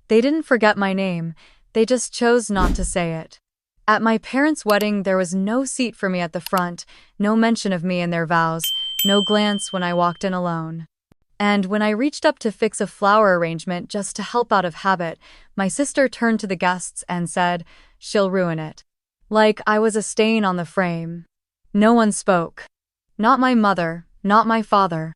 They didn't forget my name, they just chose not to say it. At my parents' wedding, there was no seat for me at the front, no mention of me in their vows, no glance when I walked in alone. And when I reached up to fix a flower arrangement just to help out of habit, my sister turned to the guests and said, "She'll ruin it." Like I was a stain on the frame. No one spoke. Not my mother, not my father.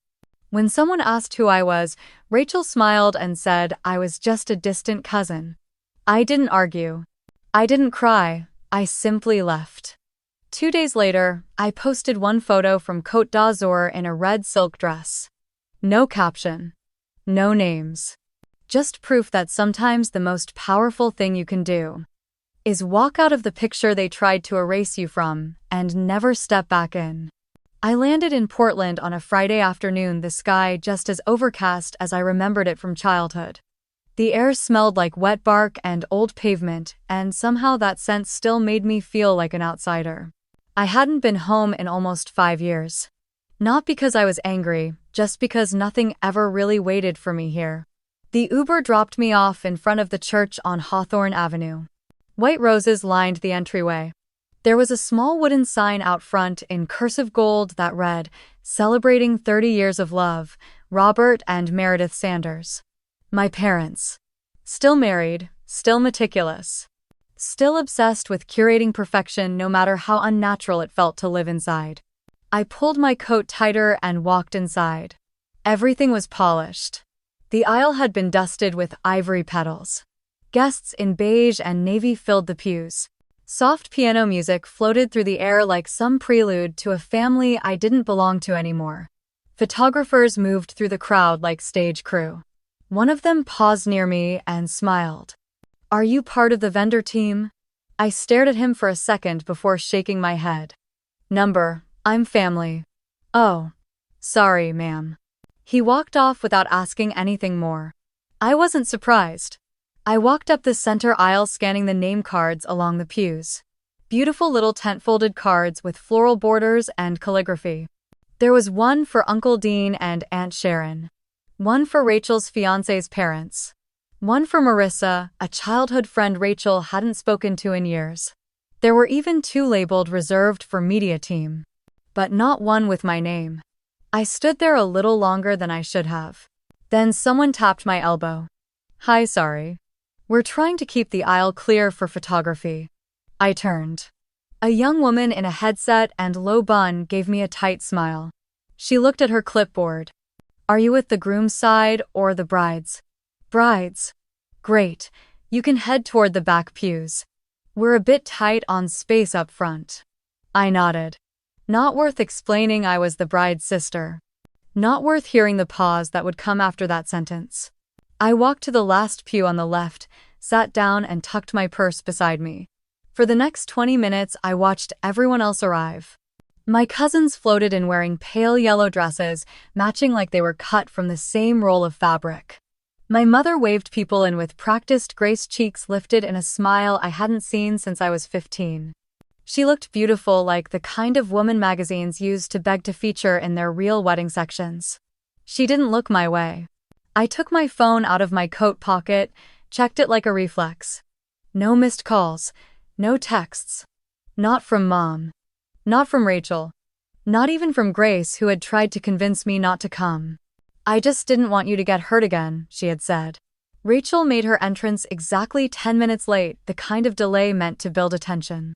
When someone asked who I was, Rachel smiled and said I was just a distant cousin. I didn't argue. I didn't cry, I simply left. 2 days later, I posted one photo from Côte d'Azur in a red silk dress. No caption. No names. Just proof that sometimes the most powerful thing you can do is walk out of the picture they tried to erase you from and never step back in. I landed in Portland on a Friday afternoon, the sky just as overcast as I remembered it from childhood. The air smelled like wet bark and old pavement, and somehow that scent still made me feel like an outsider. I hadn't been home in almost 5 years. Not because I was angry, just because nothing ever really waited for me here. The Uber dropped me off in front of the church on Hawthorne Avenue. White roses lined the entryway. There was a small wooden sign out front in cursive gold that read, "Celebrating 30 years of love, Robert and Meredith Sanders." My parents. Still married, still meticulous. Still obsessed with curating perfection no matter how unnatural it felt to live inside. I pulled my coat tighter and walked inside. Everything was polished. The aisle had been dusted with ivory petals. Guests in beige and navy filled the pews. Soft piano music floated through the air like some prelude to a family I didn't belong to anymore. Photographers moved through the crowd like stage crew. One of them paused near me and smiled. "Are you part of the vendor team?" I stared at him for a second before shaking my head. "I'm family." "Oh. Sorry, ma'am." He walked off without asking anything more. I wasn't surprised. I walked up the center aisle scanning the name cards along the pews. Beautiful little tent-folded cards with floral borders and calligraphy. There was one for Uncle Dean and Aunt Sharon. One for Rachel's fiancé's parents. One for Marissa, a childhood friend Rachel hadn't spoken to in years. There were even 2 labeled reserved for media team. But not one with my name. I stood there a little longer than I should have. Then someone tapped my elbow. "Hi, sorry. We're trying to keep the aisle clear for photography." I turned. A young woman in a headset and low bun gave me a tight smile. She looked at her clipboard. "Are you with the groom's side or the bride's?" "Bride's." "Great. You can head toward the back pews. We're a bit tight on space up front." I nodded. Not worth explaining I was the bride's sister. Not worth hearing the pause that would come after that sentence. I walked to the last pew on the left, sat down and tucked my purse beside me. For the next 20 minutes, I watched everyone else arrive. My cousins floated in wearing pale yellow dresses, matching like they were cut from the same roll of fabric. My mother waved people in with practiced grace, cheeks lifted in a smile I hadn't seen since I was 15. She looked beautiful, like the kind of woman magazines used to beg to feature in their real wedding sections. She didn't look my way. I took my phone out of my coat pocket, checked it like a reflex. No missed calls, no texts. Not from Mom. Not from Rachel. Not even from Grace, who had tried to convince me not to come. "I just didn't want you to get hurt again," she had said. Rachel made her entrance exactly 10 minutes late, the kind of delay meant to build attention.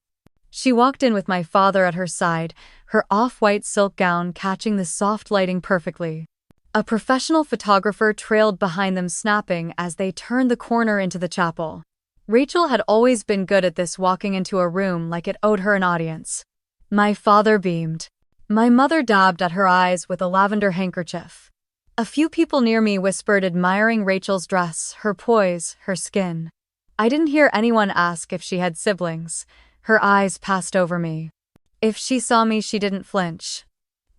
She walked in with my father at her side, her off-white silk gown catching the soft lighting perfectly. A professional photographer trailed behind them, snapping as they turned the corner into the chapel. Rachel had always been good at this, walking into a room like it owed her an audience. My father beamed. My mother dabbed at her eyes with a lavender handkerchief. A few people near me whispered, admiring Rachel's dress, her poise, her skin. I didn't hear anyone ask if she had siblings. Her eyes passed over me. If she saw me, she didn't flinch.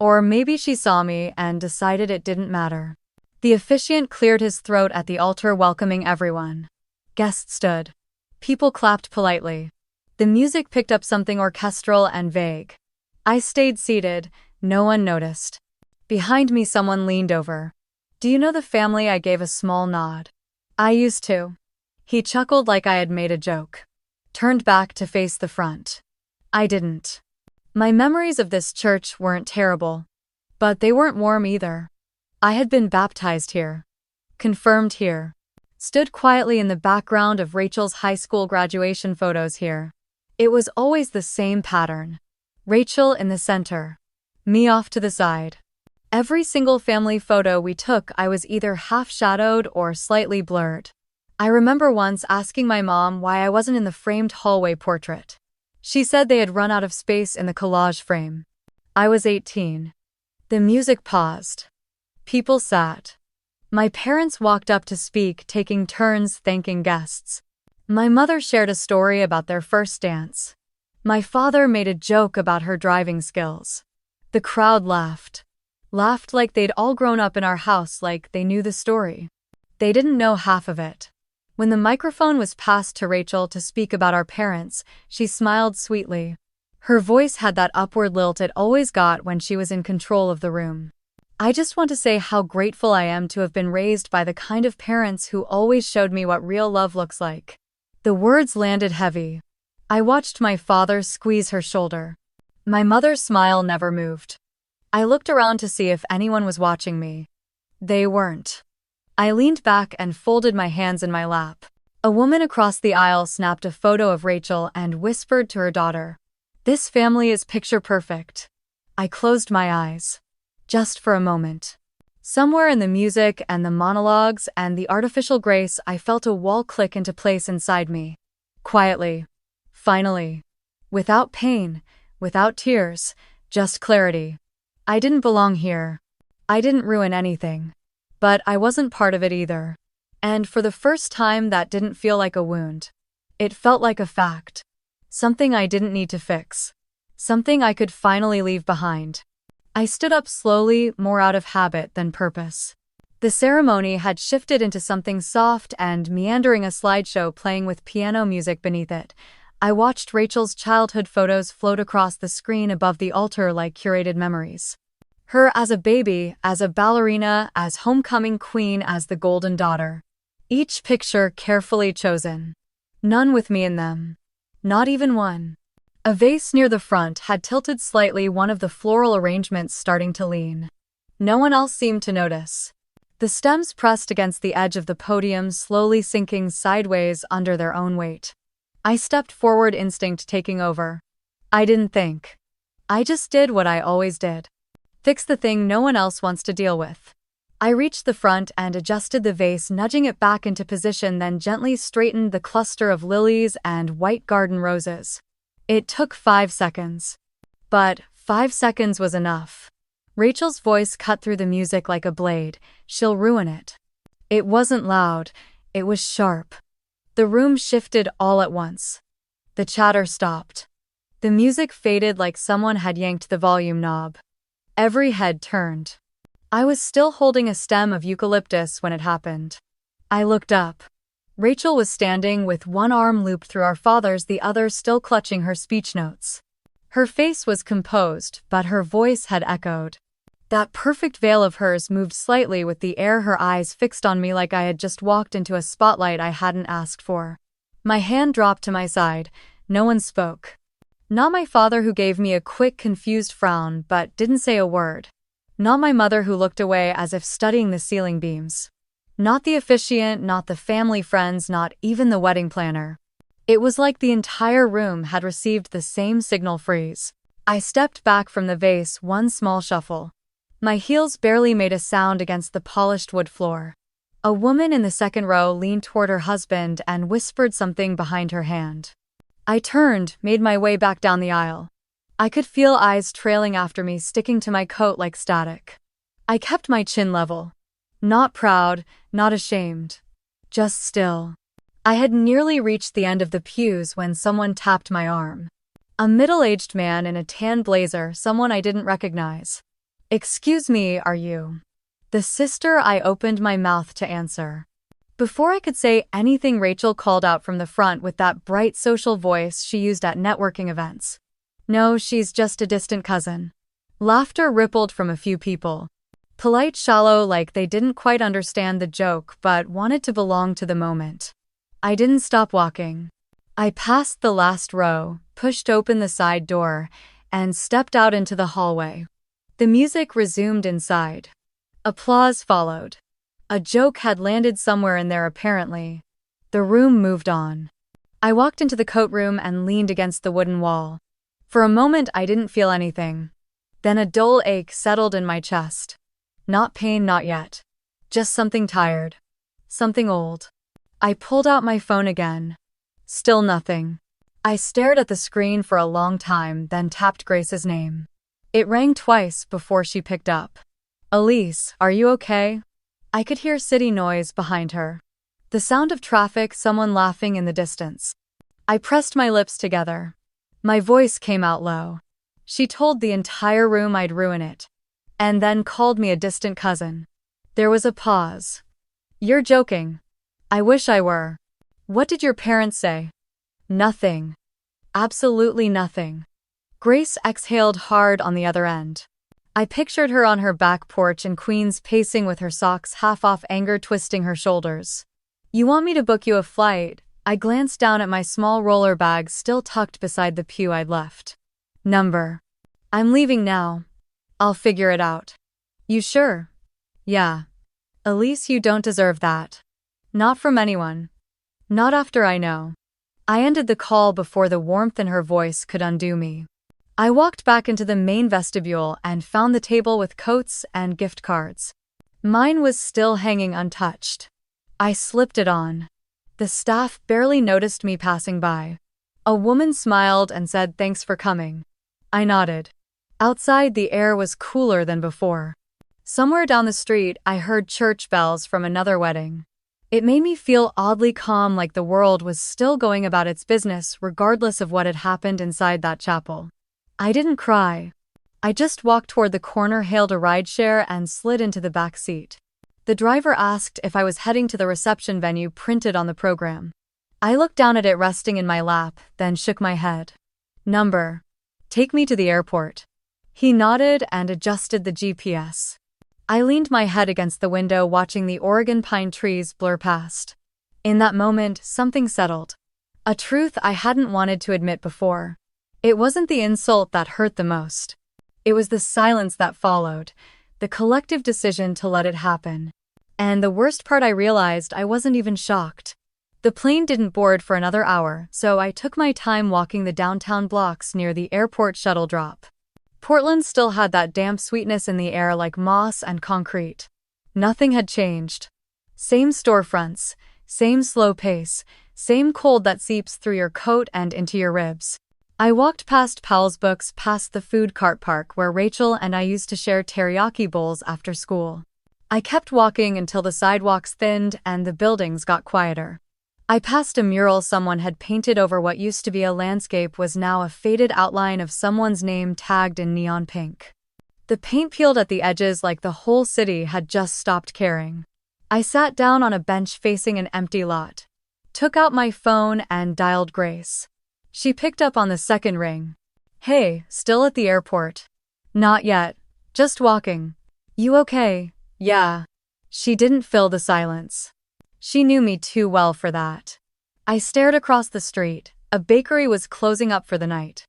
Or maybe she saw me and decided it didn't matter. The officiant cleared his throat at the altar, welcoming everyone. Guests stood. People clapped politely. The music picked up something orchestral and vague. I stayed seated. No one noticed. Behind me, someone leaned over. "Do you know the family?" I gave a small nod. "I used to." He chuckled like I had made a joke. Turned back to face the front. I didn't. My memories of this church weren't terrible. But they weren't warm either. I had been baptized here. Confirmed here. Stood quietly in the background of Rachel's high school graduation photos here. It was always the same pattern. Rachel in the center. Me off to the side. Every single family photo we took, I was either half-shadowed or slightly blurred. I remember once asking my mom why I wasn't in the framed hallway portrait. She said they had run out of space in the collage frame. I was 18. The music paused. People sat. My parents walked up to speak, taking turns thanking guests. My mother shared a story about their first dance. My father made a joke about her driving skills. The crowd laughed. Laughed like they'd all grown up in our house, like they knew the story. They didn't know half of it. When the microphone was passed to Rachel to speak about our parents, she smiled sweetly. Her voice had that upward lilt it always got when she was in control of the room. I just want to say how grateful I am to have been raised by the kind of parents who always showed me what real love looks like. The words landed heavy. I watched my father squeeze her shoulder. My mother's smile never moved. I looked around to see if anyone was watching me. They weren't. I leaned back and folded my hands in my lap. A woman across the aisle snapped a photo of Rachel and whispered to her daughter, "This family is picture perfect." I closed my eyes. Just for a moment. Somewhere in the music and the monologues and the artificial grace, I felt a wall click into place inside me. Quietly. Finally. Without pain, without tears, just clarity. I didn't belong here. I didn't ruin anything. But I wasn't part of it either. And for the first time, that didn't feel like a wound. It felt like a fact. Something I didn't need to fix. Something I could finally leave behind. I stood up slowly, more out of habit than purpose. The ceremony had shifted into something soft and meandering, a slideshow playing with piano music beneath it. I watched Rachel's childhood photos float across the screen above the altar like curated memories. Her as a baby, as a ballerina, as homecoming queen, as the golden daughter. Each picture carefully chosen. None with me in them. Not even one. A vase near the front had tilted slightly, one of the floral arrangements starting to lean. No one else seemed to notice. The stems pressed against the edge of the podium, slowly sinking sideways under their own weight. I stepped forward, instinct taking over. I didn't think. I just did what I always did. Fix the thing no one else wants to deal with. I reached the front and adjusted the vase, nudging it back into position, then gently straightened the cluster of lilies and white garden roses. It took 5 seconds. But 5 seconds was enough. Rachel's voice cut through the music like a blade. "She'll ruin it." It wasn't loud. It was sharp. The room shifted all at once. The chatter stopped. The music faded like someone had yanked the volume knob. Every head turned. I was still holding a stem of eucalyptus when it happened. I looked up. Rachel was standing with one arm looped through our father's, the other still clutching her speech notes. Her face was composed, but her voice had echoed. That perfect veil of hers moved slightly with the air, her eyes fixed on me like I had just walked into a spotlight I hadn't asked for. My hand dropped to my side. No one spoke. Not my father, who gave me a quick, confused frown but didn't say a word. Not my mother, who looked away as if studying the ceiling beams. Not the officiant, not the family friends, not even the wedding planner. It was like the entire room had received the same signal freeze. I stepped back from the vase, one small shuffle. My heels barely made a sound against the polished wood floor. A woman in the second row leaned toward her husband and whispered something behind her hand. I turned, made my way back down the aisle. I could feel eyes trailing after me, sticking to my coat like static. I kept my chin level. Not proud, not ashamed. Just still. I had nearly reached the end of the pews when someone tapped my arm. A middle-aged man in a tan blazer, someone I didn't recognize. "Excuse me, are you the sister?" I opened my mouth to answer. Before I could say anything, Rachel called out from the front with that bright social voice she used at networking events. "No, she's just a distant cousin." Laughter rippled from a few people. Polite, shallow, like they didn't quite understand the joke but wanted to belong to the moment. I didn't stop walking. I passed the last row, pushed open the side door, and stepped out into the hallway. The music resumed inside. Applause followed. A joke had landed somewhere in there apparently. The room moved on. I walked into the coat room and leaned against the wooden wall. For a moment I didn't feel anything. Then a dull ache settled in my chest. Not pain, not yet. Just something tired. Something old. I pulled out my phone again. Still nothing. I stared at the screen for a long time, then tapped Grace's name. It rang twice before she picked up. Elise, are you okay? I could hear city noise behind her. The sound of traffic, someone laughing in the distance. I pressed my lips together. My voice came out low. She told the entire room I'd ruin it. And then called me a distant cousin. There was a pause. You're joking. I wish I were. What did your parents say? Nothing. Absolutely nothing. Grace exhaled hard on the other end. I pictured her on her back porch in Queens pacing with her socks half off, anger twisting her shoulders. You want me to book you a flight? I glanced down at my small roller bag still tucked beside the pew I'd left. Number. I'm leaving now. I'll figure it out. You sure? Yeah. Elise, you don't deserve that. Not from anyone. Not after I know. I ended the call before the warmth in her voice could undo me. I walked back into the main vestibule and found the table with coats and gift cards. Mine was still hanging untouched. I slipped it on. The staff barely noticed me passing by. A woman smiled and said, "Thanks for coming." I nodded. Outside, the air was cooler than before. Somewhere down the street, I heard church bells from another wedding. It made me feel oddly calm, like the world was still going about its business regardless of what had happened inside that chapel. I didn't cry. I just walked toward the corner, hailed a rideshare, and slid into the back seat. The driver asked if I was heading to the reception venue printed on the program. I looked down at it resting in my lap, then shook my head. Number. Take me to the airport. He nodded and adjusted the GPS. I leaned my head against the window, watching the Oregon pine trees blur past. In that moment, something settled. A truth I hadn't wanted to admit before. It wasn't the insult that hurt the most. It was the silence that followed, the collective decision to let it happen. And the worst part, I realized I wasn't even shocked. The plane didn't board for another hour, so I took my time walking the downtown blocks near the airport shuttle drop. Portland still had that damp sweetness in the air, like moss and concrete. Nothing had changed. Same storefronts, same slow pace, same cold that seeps through your coat and into your ribs. I walked past Powell's Books, past the food cart park where Rachel and I used to share teriyaki bowls after school. I kept walking until the sidewalks thinned and the buildings got quieter. I passed a mural someone had painted over what used to be a landscape, was now a faded outline of someone's name tagged in neon pink. The paint peeled at the edges like the whole city had just stopped caring. I sat down on a bench facing an empty lot. Took out my phone and dialed Grace. She picked up on the second ring. Hey, still at the airport? Not yet. Just walking. You okay? Yeah. She didn't fill the silence. She knew me too well for that. I stared across the street. A bakery was closing up for the night.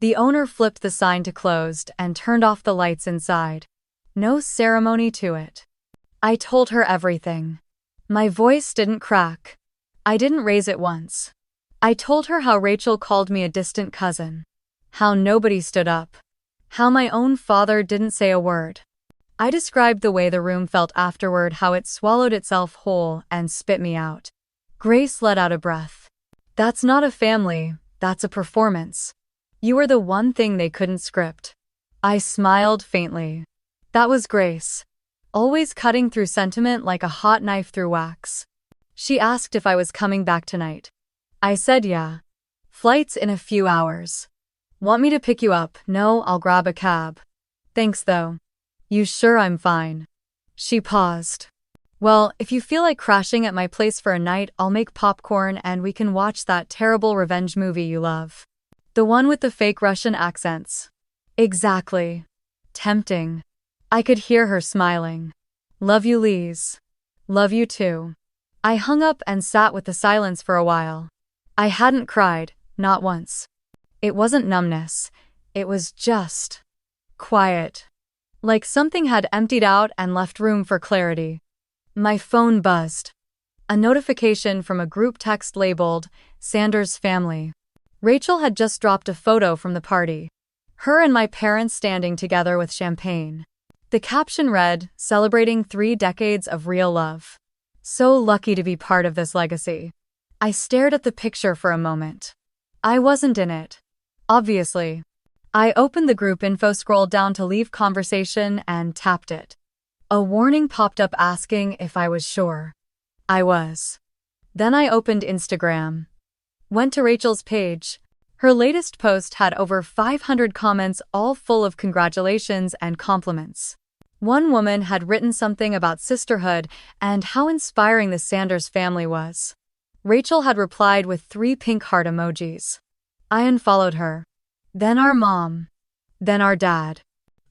The owner flipped the sign to closed and turned off the lights inside. No ceremony to it. I told her everything. My voice didn't crack. I didn't raise it once. I told her how Rachel called me a distant cousin. How nobody stood up. How my own father didn't say a word. I described the way the room felt afterward, how it swallowed itself whole and spit me out. Grace let out a breath. That's not a family, that's a performance. You were the one thing they couldn't script. I smiled faintly. That was Grace. Always cutting through sentiment like a hot knife through wax. She asked if I was coming back tonight. I said yeah. Flight's in a few hours. Want me to pick you up? No, I'll grab a cab. Thanks though. You sure I'm fine? She paused. Well, if you feel like crashing at my place for a night, I'll make popcorn and we can watch that terrible revenge movie you love. The one with the fake Russian accents. Exactly. Tempting. I could hear her smiling. Love you, Lise. Love you too. I hung up and sat with the silence for a while. I hadn't cried, not once. It wasn't numbness. It was just quiet. Like something had emptied out and left room for clarity. My phone buzzed. A notification from a group text labeled, Sanders Family. Rachel had just dropped a photo from the party. Her and my parents standing together with champagne. The caption read, celebrating 3 decades of real love. So lucky to be part of this legacy. I stared at the picture for a moment. I wasn't in it. Obviously. I opened the group info, scrolled down to leave conversation, and tapped it. A warning popped up asking if I was sure. I was. Then I opened Instagram. Went to Rachel's page. Her latest post had over 500 comments, all full of congratulations and compliments. One woman had written something about sisterhood and how inspiring the Sanders family was. Rachel had replied with 3 pink heart emojis. I unfollowed her. Then our mom. Then our dad.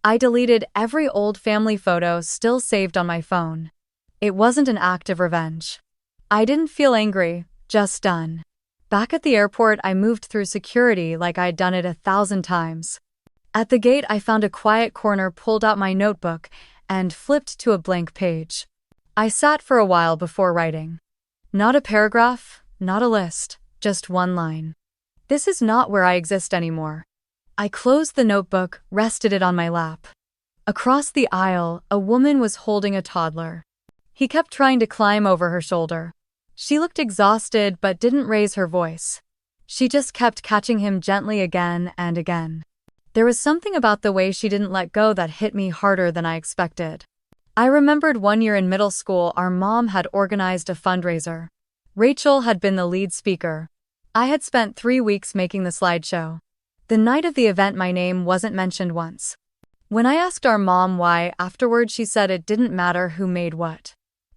I deleted every old family photo still saved on my phone. It wasn't an act of revenge. I didn't feel angry, just done. Back at the airport, I moved through security like I'd done it 1,000 times. At the gate, I found a quiet corner, pulled out my notebook, and flipped to a blank page. I sat for a while before writing. Not a paragraph, not a list, just one line. This is not where I exist anymore. I closed the notebook, rested it on my lap. Across the aisle, a woman was holding a toddler. He kept trying to climb over her shoulder. She looked exhausted but didn't raise her voice. She just kept catching him gently again and again. There was something about the way she didn't let go that hit me harder than I expected. I remembered one year in middle school, our mom had organized a fundraiser. Rachel had been the lead speaker. I had spent 3 weeks making the slideshow. The night of the event, my name wasn't mentioned once. When I asked our mom why, afterward she said it didn't matter who made what.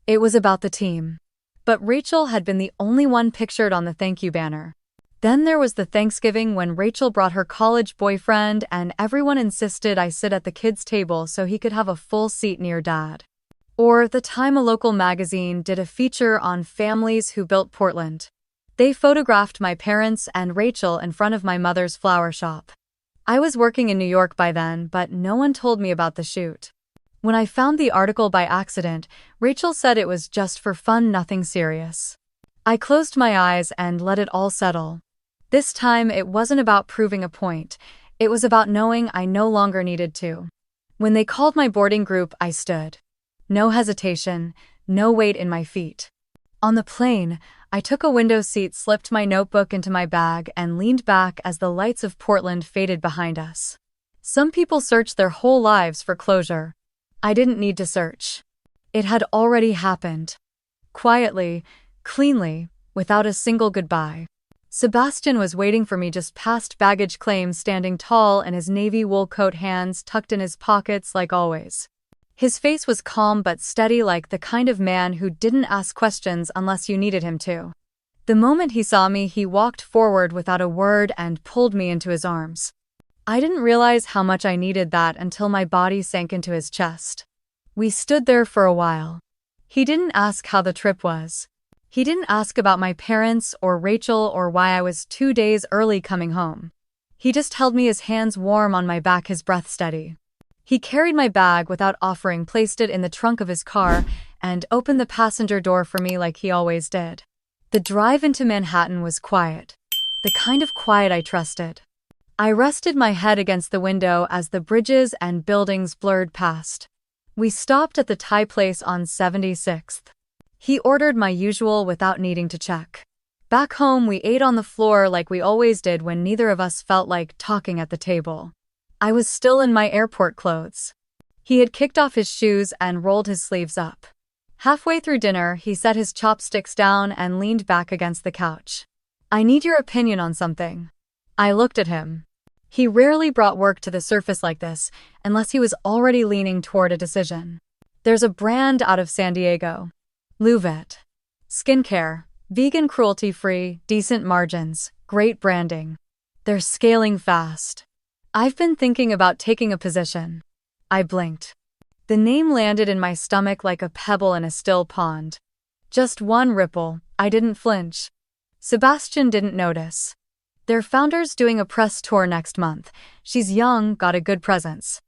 It was about the team. But Rachel had been the only one pictured on the thank you banner. Then there was the Thanksgiving when Rachel brought her college boyfriend and everyone insisted I sit at the kids' table so he could have a full seat near Dad. Or the time a local magazine did a feature on families who built Portland. They photographed my parents and Rachel in front of my mother's flower shop. I was working in New York by then, but no one told me about the shoot. When I found the article by accident, Rachel said it was just for fun, nothing serious. I closed my eyes and let it all settle. This time it wasn't about proving a point. It was about knowing I no longer needed to. When they called my boarding group, I stood. No hesitation, no weight in my feet. On the plane, I took a window seat, slipped my notebook into my bag, and leaned back as the lights of Portland faded behind us. Some people search their whole lives for closure. I didn't need to search. It had already happened. Quietly, cleanly, without a single goodbye. Sebastian was waiting for me just past baggage claim, standing tall in his navy wool coat, hands tucked in his pockets like always. His face was calm but steady, like the kind of man who didn't ask questions unless you needed him to. The moment he saw me, he walked forward without a word and pulled me into his arms. I didn't realize how much I needed that until my body sank into his chest. We stood there for a while. He didn't ask how the trip was. He didn't ask about my parents or Rachel or why I was 2 days early coming home. He just held me, his hands warm on my back, his breath steady. He carried my bag without offering, placed it in the trunk of his car, and opened the passenger door for me like he always did. The drive into Manhattan was quiet. The kind of quiet I trusted. I rested my head against the window as the bridges and buildings blurred past. We stopped at the Thai place on 76th. He ordered my usual without needing to check. Back home, we ate on the floor like we always did when neither of us felt like talking at the table. I was still in my airport clothes. He had kicked off his shoes and rolled his sleeves up. Halfway through dinner, he set his chopsticks down and leaned back against the couch. I need your opinion on something. I looked at him. He rarely brought work to the surface like this, unless he was already leaning toward a decision. There's a brand out of San Diego. Louvet. Skincare, vegan, cruelty-free, decent margins, great branding. They're scaling fast. I've been thinking about taking a position. I blinked. The name landed in my stomach like a pebble in a still pond. Just one ripple. I didn't flinch. Sebastian didn't notice. Their founder's doing a press tour next month. She's young, got a good presence.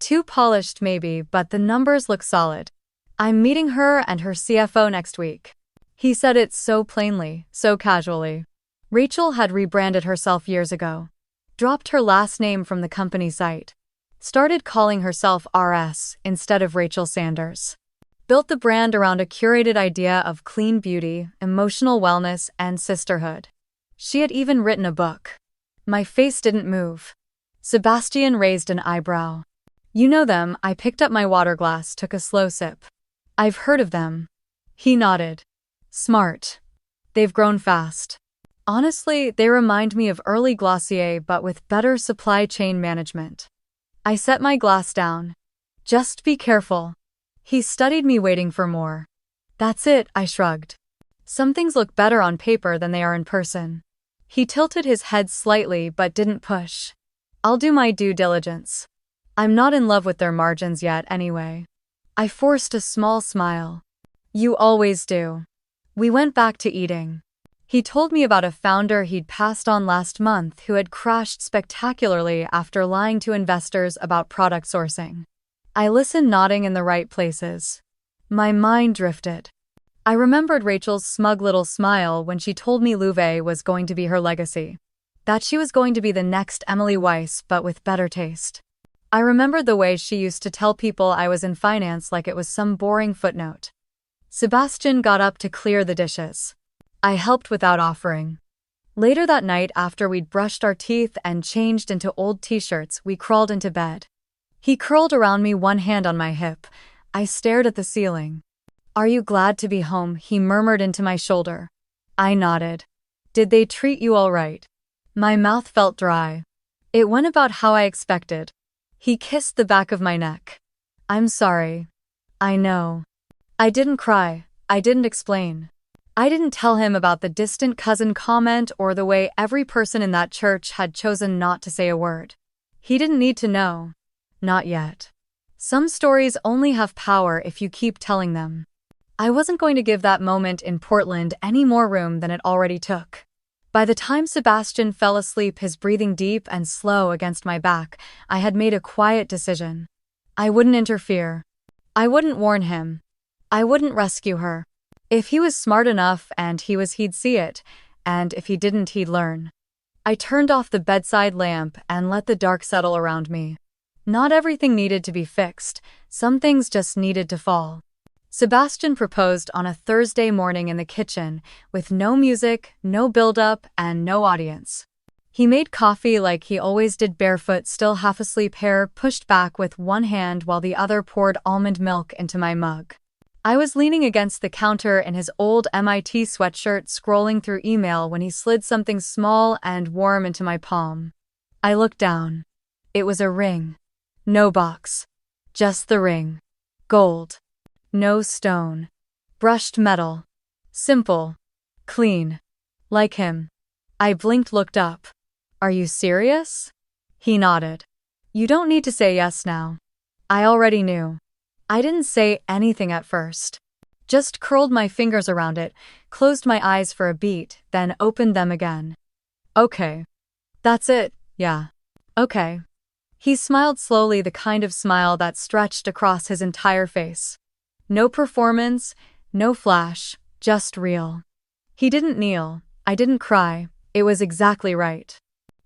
Too polished maybe, but the numbers look solid. I'm meeting her and her CFO next week. He said it so plainly, so casually. Rachel had rebranded herself years ago. Dropped her last name from the company site. Started calling herself RS instead of Rachel Sanders. Built the brand around a curated idea of clean beauty, emotional wellness, and sisterhood. She had even written a book. My face didn't move. Sebastian raised an eyebrow. You know them. I picked up my water glass, took a slow sip. I've heard of them. He nodded. Smart. They've grown fast. Honestly, they remind me of early Glossier but with better supply chain management. I set my glass down. Just be careful. He studied me, waiting for more. That's it, I shrugged. Some things look better on paper than they are in person. He tilted his head slightly but didn't push. I'll do my due diligence. I'm not in love with their margins yet anyway. I forced a small smile. You always do. We went back to eating. He told me about a founder he'd passed on last month who had crashed spectacularly after lying to investors about product sourcing. I listened, nodding in the right places. My mind drifted. I remembered Rachel's smug little smile when she told me Louvet was going to be her legacy. That she was going to be the next Emily Weiss but with better taste. I remembered the way she used to tell people I was in finance like it was some boring footnote. Sebastian got up to clear the dishes. I helped without offering. Later that night, after we'd brushed our teeth and changed into old t-shirts, we crawled into bed. He curled around me, one hand on my hip. I stared at the ceiling. Are you glad to be home? He murmured into my shoulder. I nodded. Did they treat you all right? My mouth felt dry. It went about how I expected. He kissed the back of my neck. I'm sorry. I know. I didn't cry. I didn't explain. I didn't tell him about the distant cousin comment or the way every person in that church had chosen not to say a word. He didn't need to know. Not yet. Some stories only have power if you keep telling them. I wasn't going to give that moment in Portland any more room than it already took. By the time Sebastian fell asleep, his breathing deep and slow against my back, I had made a quiet decision. I wouldn't interfere. I wouldn't warn him. I wouldn't rescue her. If he was smart enough and he'd see it, and if he didn't, he'd learn. I turned off the bedside lamp and let the dark settle around me. Not everything needed to be fixed, some things just needed to fall. Sebastian proposed on a Thursday morning in the kitchen, with no music, no build-up, and no audience. He made coffee like he always did, barefoot, still half asleep, hair pushed back with one hand while the other poured almond milk into my mug. I was leaning against the counter in his old MIT sweatshirt, scrolling through email when he slid something small and warm into my palm. I looked down. It was a ring. No box. Just the ring. Gold. No stone. Brushed metal. Simple. Clean. Like him. I blinked, looked up. Are you serious? He nodded. You don't need to say yes now. I already knew. I didn't say anything at first. Just curled my fingers around it, closed my eyes for a beat, then opened them again. Okay. That's it, yeah. Okay. He smiled slowly, the kind of smile that stretched across his entire face. No performance, no flash, just real. He didn't kneel. I didn't cry. It was exactly right.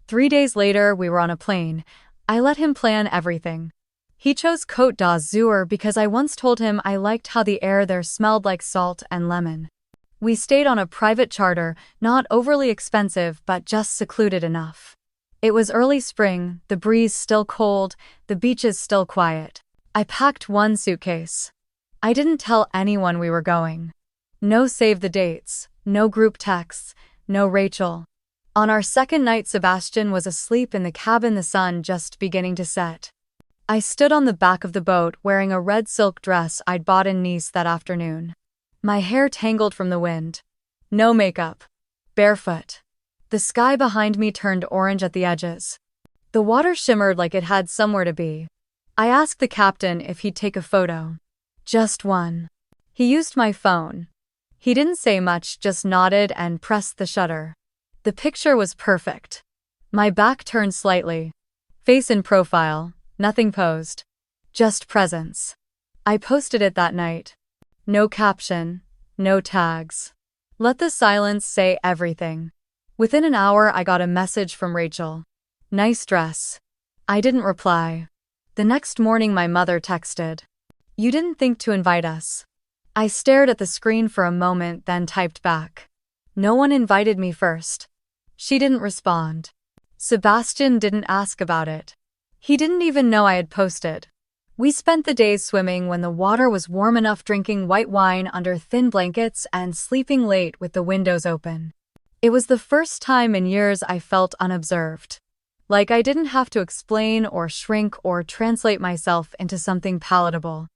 3 days later, we were on a plane. I let him plan everything. He chose Côte d'Azur because I once told him I liked how the air there smelled like salt and lemon. We stayed on a private charter, not overly expensive but just secluded enough. It was early spring, the breeze still cold, the beaches still quiet. I packed one suitcase. I didn't tell anyone we were going. No save the dates, no group texts, no Rachel. On our second night, Sebastian was asleep in the cabin, the sun just beginning to set. I stood on the back of the boat wearing a red silk dress I'd bought in Nice that afternoon. My hair tangled from the wind. No makeup. Barefoot. The sky behind me turned orange at the edges. The water shimmered like it had somewhere to be. I asked the captain if he'd take a photo. Just one. He used my phone. He didn't say much, just nodded and pressed the shutter. The picture was perfect. My back turned slightly. Face in profile, nothing posed. Just presence. I posted it that night. No caption, no tags. Let the silence say everything. Within an hour, I got a message from Rachel. Nice dress. I didn't reply. The next morning, my mother texted. You didn't think to invite us. I stared at the screen for a moment, then typed back. No one invited me first. She didn't respond. Sebastian didn't ask about it. He didn't even know I had posted. We spent the days swimming when the water was warm enough, drinking white wine under thin blankets and sleeping late with the windows open. It was the first time in years I felt unobserved. Like I didn't have to explain or shrink or translate myself into something palatable.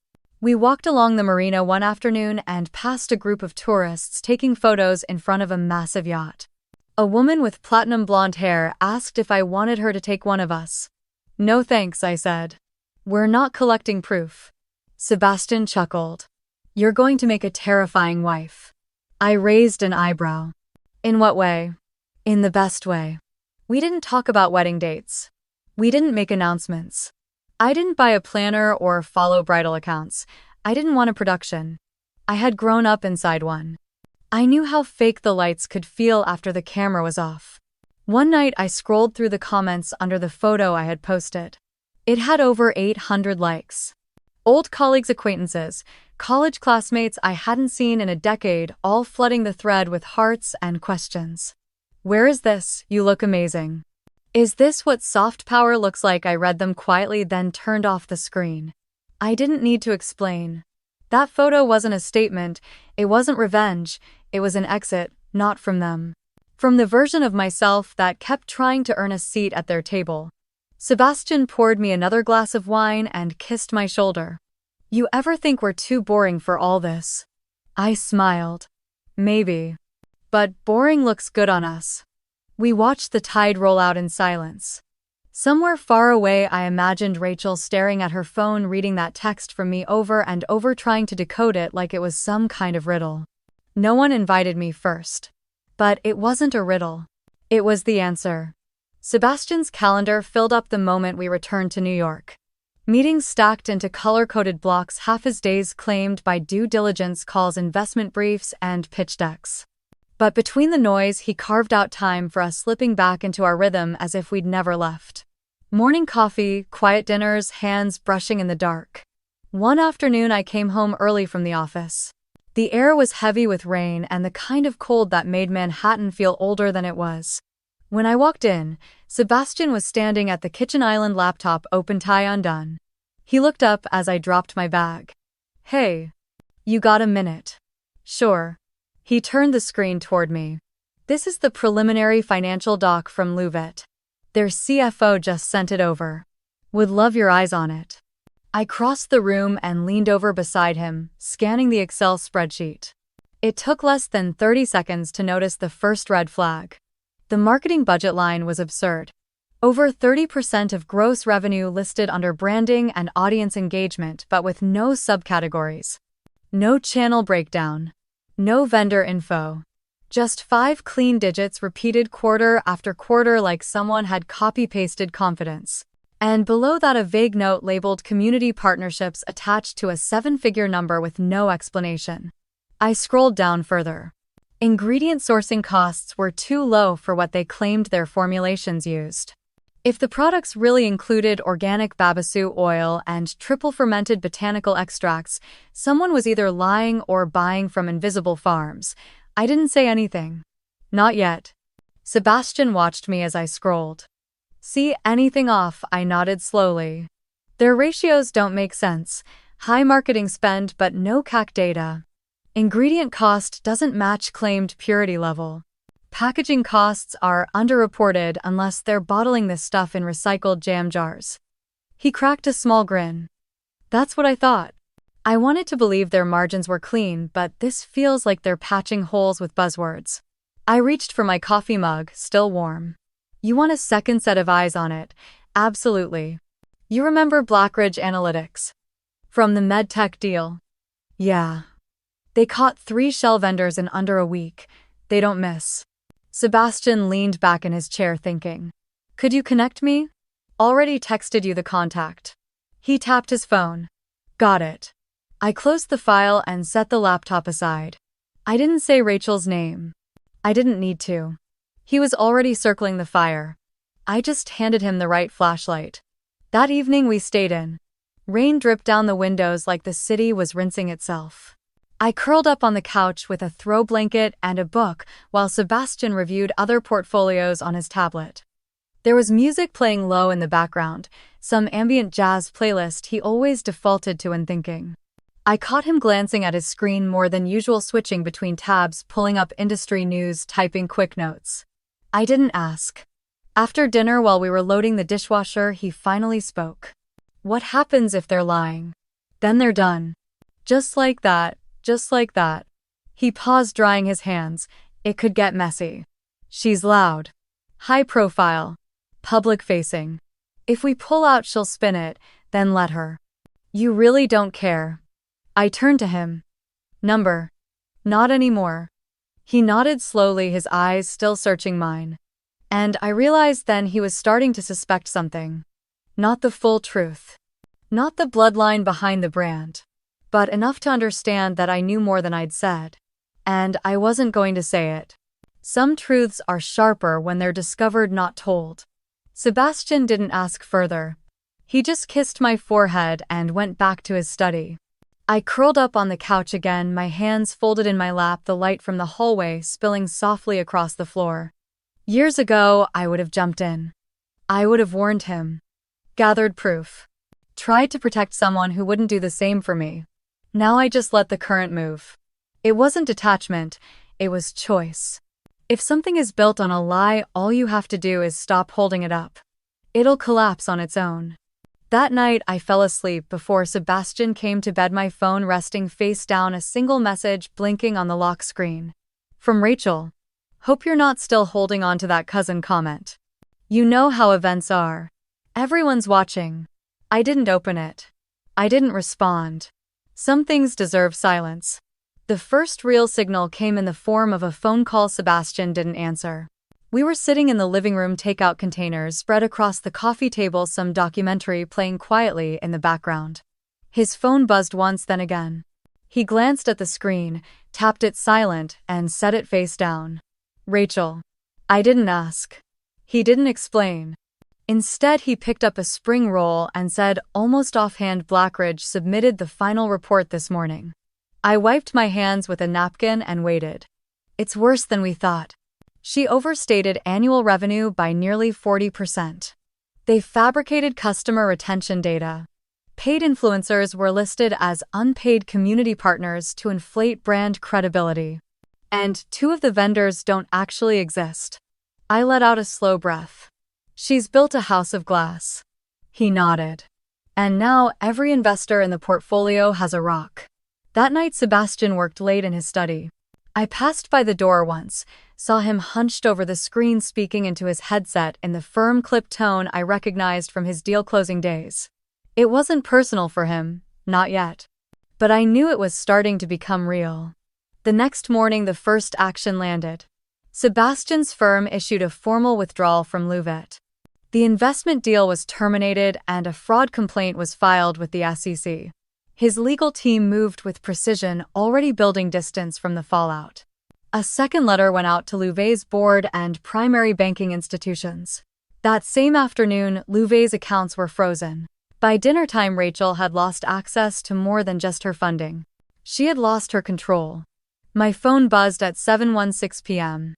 We walked along the marina one afternoon and passed a group of tourists taking photos in front of a massive yacht. A woman with platinum blonde hair asked if I wanted her to take one of us. No thanks, I said. We're not collecting proof. Sebastian chuckled. You're going to make a terrifying wife. I raised an eyebrow. In what way? In the best way. We didn't talk about wedding dates. We didn't make announcements. I didn't buy a planner or follow bridal accounts. I didn't want a production. I had grown up inside one. I knew how fake the lights could feel after the camera was off. One night I scrolled through the comments under the photo I had posted. It had over 800 likes. Old colleagues, acquaintances, college classmates I hadn't seen in a decade, all flooding the thread with hearts and questions. Where is this? You look amazing. Is this what soft power looks like? I read them quietly, then turned off the screen. I didn't need to explain. That photo wasn't a statement, it wasn't revenge, it was an exit, not from them. From the version of myself that kept trying to earn a seat at their table. Sebastian poured me another glass of wine and kissed my shoulder. You ever think we're too boring for all this? I smiled. Maybe. But boring looks good on us. We watched the tide roll out in silence. Somewhere far away, I imagined Rachel staring at her phone, reading that text from me over and over, trying to decode it like it was some kind of riddle. No one invited me first. But it wasn't a riddle. It was the answer. Sebastian's calendar filled up the moment we returned to New York. Meetings stacked into color-coded blocks, half his days claimed by due diligence calls, investment briefs, and pitch decks. But between the noise, he carved out time for us, slipping back into our rhythm as if we'd never left. Morning coffee, quiet dinners, hands brushing in the dark. One afternoon I came home early from the office. The air was heavy with rain and the kind of cold that made Manhattan feel older than it was. When I walked in, Sebastian was standing at the kitchen island, laptop open, tie undone. He looked up as I dropped my bag. Hey. You got a minute? Sure. He turned the screen toward me. This is the preliminary financial doc from Louvet. Their CFO just sent it over. Would love your eyes on it. I crossed the room and leaned over beside him, scanning the Excel spreadsheet. It took less than 30 seconds to notice the first red flag. The marketing budget line was absurd. Over 30% of gross revenue listed under branding and audience engagement, but with no subcategories. No channel breakdown. No vendor info. Just 5 clean digits repeated quarter after quarter like someone had copy-pasted confidence. And below that, a vague note labeled community partnerships attached to a 7-figure number with no explanation. I scrolled down further. Ingredient sourcing costs were too low for what they claimed their formulations used. If the products really included organic babassu oil and triple-fermented botanical extracts, someone was either lying or buying from invisible farms. I didn't say anything. Not yet. Sebastian watched me as I scrolled. See anything off? I nodded slowly. Their ratios don't make sense. High marketing spend but no CAC data. Ingredient cost doesn't match claimed purity level. Packaging costs are underreported unless they're bottling this stuff in recycled jam jars. He cracked a small grin. That's what I thought. I wanted to believe their margins were clean, but this feels like they're patching holes with buzzwords. I reached for my coffee mug, still warm. You want a second set of eyes on it? Absolutely. You remember Blackridge Analytics? From the medtech deal? Yeah. They caught 3 shell vendors in under a week. They don't miss. Sebastian leaned back in his chair thinking. Could you connect me? Already texted you the contact. He tapped his phone. Got it. I closed the file and set the laptop aside. I didn't say Rachel's name. I didn't need to. He was already circling the fire. I just handed him the right flashlight. That evening we stayed in. Rain dripped down the windows like the city was rinsing itself. I curled up on the couch with a throw blanket and a book while Sebastian reviewed other portfolios on his tablet. There was music playing low in the background, some ambient jazz playlist he always defaulted to when thinking. I caught him glancing at his screen more than usual, switching between tabs, pulling up industry news, typing quick notes. I didn't ask. After dinner, while we were loading the dishwasher, he finally spoke. What happens if they're lying? Then they're done. Just like that, just like that. He paused, drying his hands. It could get messy. She's loud. High profile. Public facing. If we pull out, she'll spin it, then let her. You really don't care. I turned to him. Number. Not anymore. He nodded slowly, his eyes still searching mine. And I realized then he was starting to suspect something. Not the full truth. Not the bloodline behind the brand. But enough to understand that I knew more than I'd said. And I wasn't going to say it. Some truths are sharper when they're discovered, not told. Sebastian didn't ask further. He just kissed my forehead and went back to his study. I curled up on the couch again, my hands folded in my lap, the light from the hallway spilling softly across the floor. Years ago, I would have jumped in. I would have warned him. Gathered proof. Tried to protect someone who wouldn't do the same for me. Now I just let the current move. It wasn't detachment, it was choice. If something is built on a lie, all you have to do is stop holding it up. It'll collapse on its own. That night, I fell asleep before Sebastian came to bed, my phone resting face down, a single message blinking on the lock screen. From Rachel. Hope you're not still holding on to that cousin comment. You know how events are. Everyone's watching. I didn't open it. I didn't respond. Some things deserve silence. The first real signal came in the form of a phone call Sebastian didn't answer. We were sitting in the living room, takeout containers spread across the coffee table, some documentary playing quietly in the background. His phone buzzed once, then again. He glanced at the screen, tapped it silent, and set it face down. Rachel. I didn't ask. He didn't explain. Instead, he picked up a spring roll and said, almost offhand, Blackridge submitted the final report this morning. I wiped my hands with a napkin and waited. It's worse than we thought. She overstated annual revenue by nearly 40%. They fabricated customer retention data. Paid influencers were listed as unpaid community partners to inflate brand credibility. And 2 of the vendors don't actually exist. I let out a slow breath. She's built a house of glass. He nodded. And now every investor in the portfolio has a rock. That night, Sebastian worked late in his study. I passed by the door once, saw him hunched over the screen speaking into his headset in the firm, clipped tone I recognized from his deal-closing days. It wasn't personal for him, not yet. But I knew it was starting to become real. The next morning, the first action landed. Sebastian's firm issued a formal withdrawal from Louvet. The investment deal was terminated and a fraud complaint was filed with the SEC. His legal team moved with precision, already building distance from the fallout. A second letter went out to Louvet's board and primary banking institutions. That same afternoon, Louvet's accounts were frozen. By dinner time, Rachel had lost access to more than just her funding. She had lost her control. My phone buzzed at 7:16 p.m.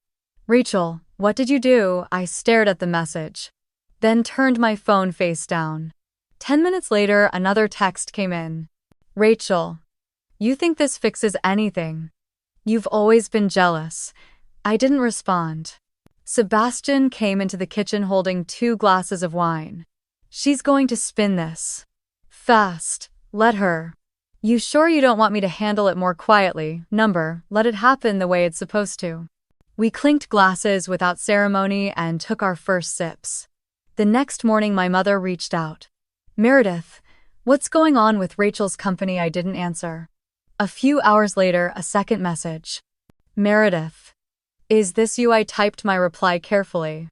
Rachel, what did you do? I stared at the message. Then turned my phone face down. 10 minutes later, another text came in. Rachel, you think this fixes anything? You've always been jealous. I didn't respond. Sebastian came into the kitchen holding 2 glasses of wine. She's going to spin this. Fast. Let her. You sure you don't want me to handle it more quietly? Number, let it happen the way it's supposed to. We clinked glasses without ceremony and took our first sips. The next morning, my mother reached out. Meredith, what's going on with Rachel's company? I didn't answer. A few hours later, a second message. Meredith. Is this you? I typed my reply carefully.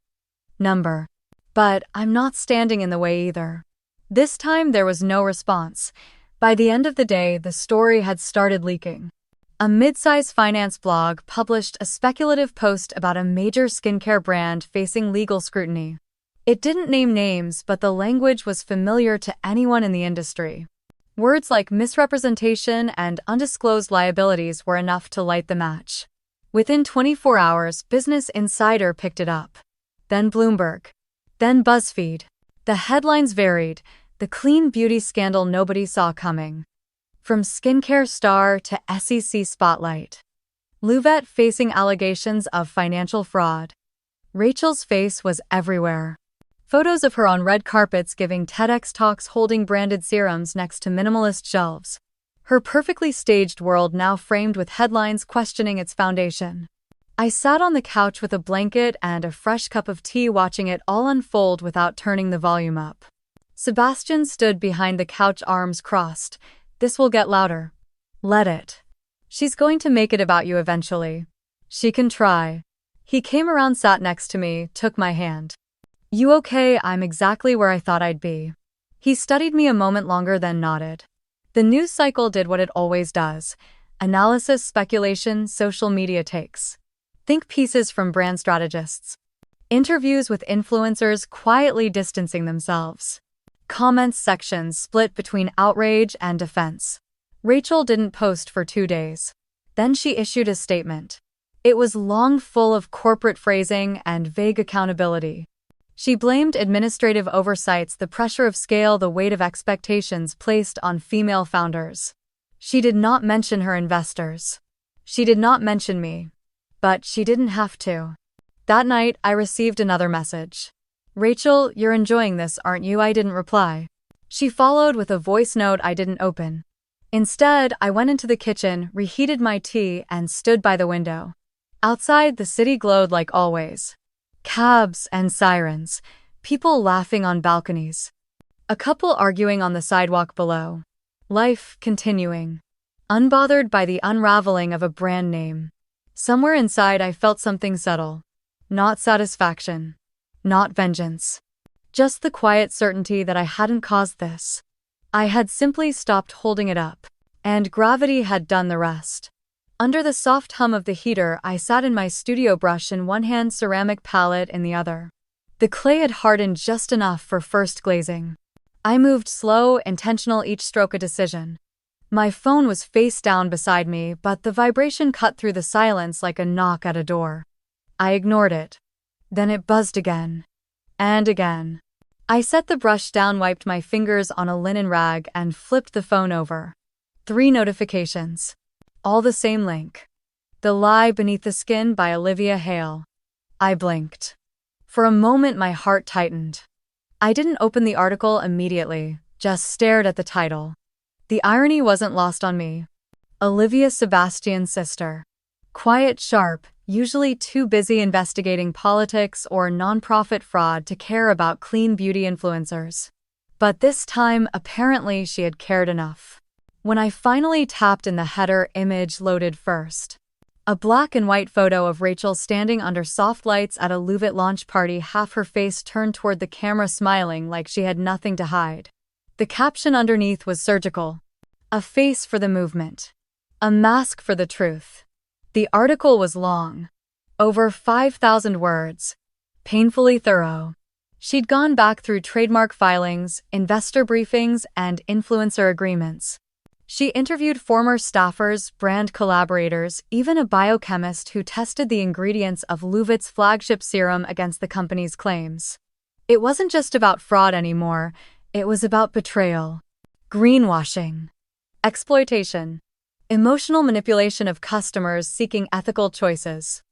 Number. But I'm not standing in the way either. This time there was no response. By the end of the day, the story had started leaking. A mid-size finance blog published a speculative post about a major skincare brand facing legal scrutiny. It didn't name names, but the language was familiar to anyone in the industry. Words like misrepresentation and undisclosed liabilities were enough to light the match. Within 24 hours, Business Insider picked it up. Then Bloomberg. Then BuzzFeed. The headlines varied, the clean beauty scandal nobody saw coming. From skincare star to SEC spotlight. Louvette facing allegations of financial fraud. Rachel's face was everywhere. Photos of her on red carpets giving TEDx talks holding branded serums next to minimalist shelves. Her perfectly staged world now framed with headlines questioning its foundation. I sat on the couch with a blanket and a fresh cup of tea watching it all unfold without turning the volume up. Sebastian stood behind the couch, arms crossed. This will get louder. Let it. She's going to make it about you eventually. She can try. He came around, sat next to me, took my hand. You okay? I'm exactly where I thought I'd be. He studied me a moment longer, then nodded. The news cycle did what it always does. Analysis, speculation, social media takes. Think pieces from brand strategists. Interviews with influencers quietly distancing themselves. Comments sections split between outrage and defense. Rachel didn't post for 2 days. Then she issued a statement. It was long, full of corporate phrasing and vague accountability. She blamed administrative oversights, the pressure of scale, the weight of expectations placed on female founders. She did not mention her investors. She did not mention me. But she didn't have to. That night, I received another message. Rachel, you're enjoying this, aren't you? I didn't reply. She followed with a voice note I didn't open. Instead, I went into the kitchen, reheated my tea, and stood by the window. Outside, the city glowed like always. Cabs and sirens, people laughing on balconies. A couple arguing on the sidewalk below. Life continuing. Unbothered by the unraveling of a brand name. Somewhere inside I felt something subtle. Not satisfaction. Not vengeance. Just the quiet certainty that I hadn't caused this. I had simply stopped holding it up. And gravity had done the rest. Under the soft hum of the heater, I sat in my studio, brush in one hand, ceramic palette in the other. The clay had hardened just enough for first glazing. I moved slow, intentional, each stroke a decision. My phone was face down beside me, but the vibration cut through the silence like a knock at a door. I ignored it. Then it buzzed again. And again. I set the brush down, wiped my fingers on a linen rag, and flipped the phone over. 3 notifications. All the same link. The Lie Beneath the Skin by Olivia Hale. I blinked. For a moment my heart tightened. I didn't open the article immediately, just stared at the title. The irony wasn't lost on me. Olivia, Sebastian's sister. Quiet, sharp, usually too busy investigating politics or nonprofit fraud to care about clean beauty influencers. But this time, apparently she had cared enough. When I finally tapped in, the header image loaded first. A black and white photo of Rachel standing under soft lights at a Louvette launch party, half her face turned toward the camera, smiling like she had nothing to hide. The caption underneath was surgical. A face for the movement. A mask for the truth. The article was long. Over 5,000 words. Painfully thorough. She'd gone back through trademark filings, investor briefings, and influencer agreements. She interviewed former staffers, brand collaborators, even a biochemist who tested the ingredients of Louvette's flagship serum against the company's claims. It wasn't just about fraud anymore, it was about betrayal, greenwashing, exploitation, emotional manipulation of customers seeking ethical choices,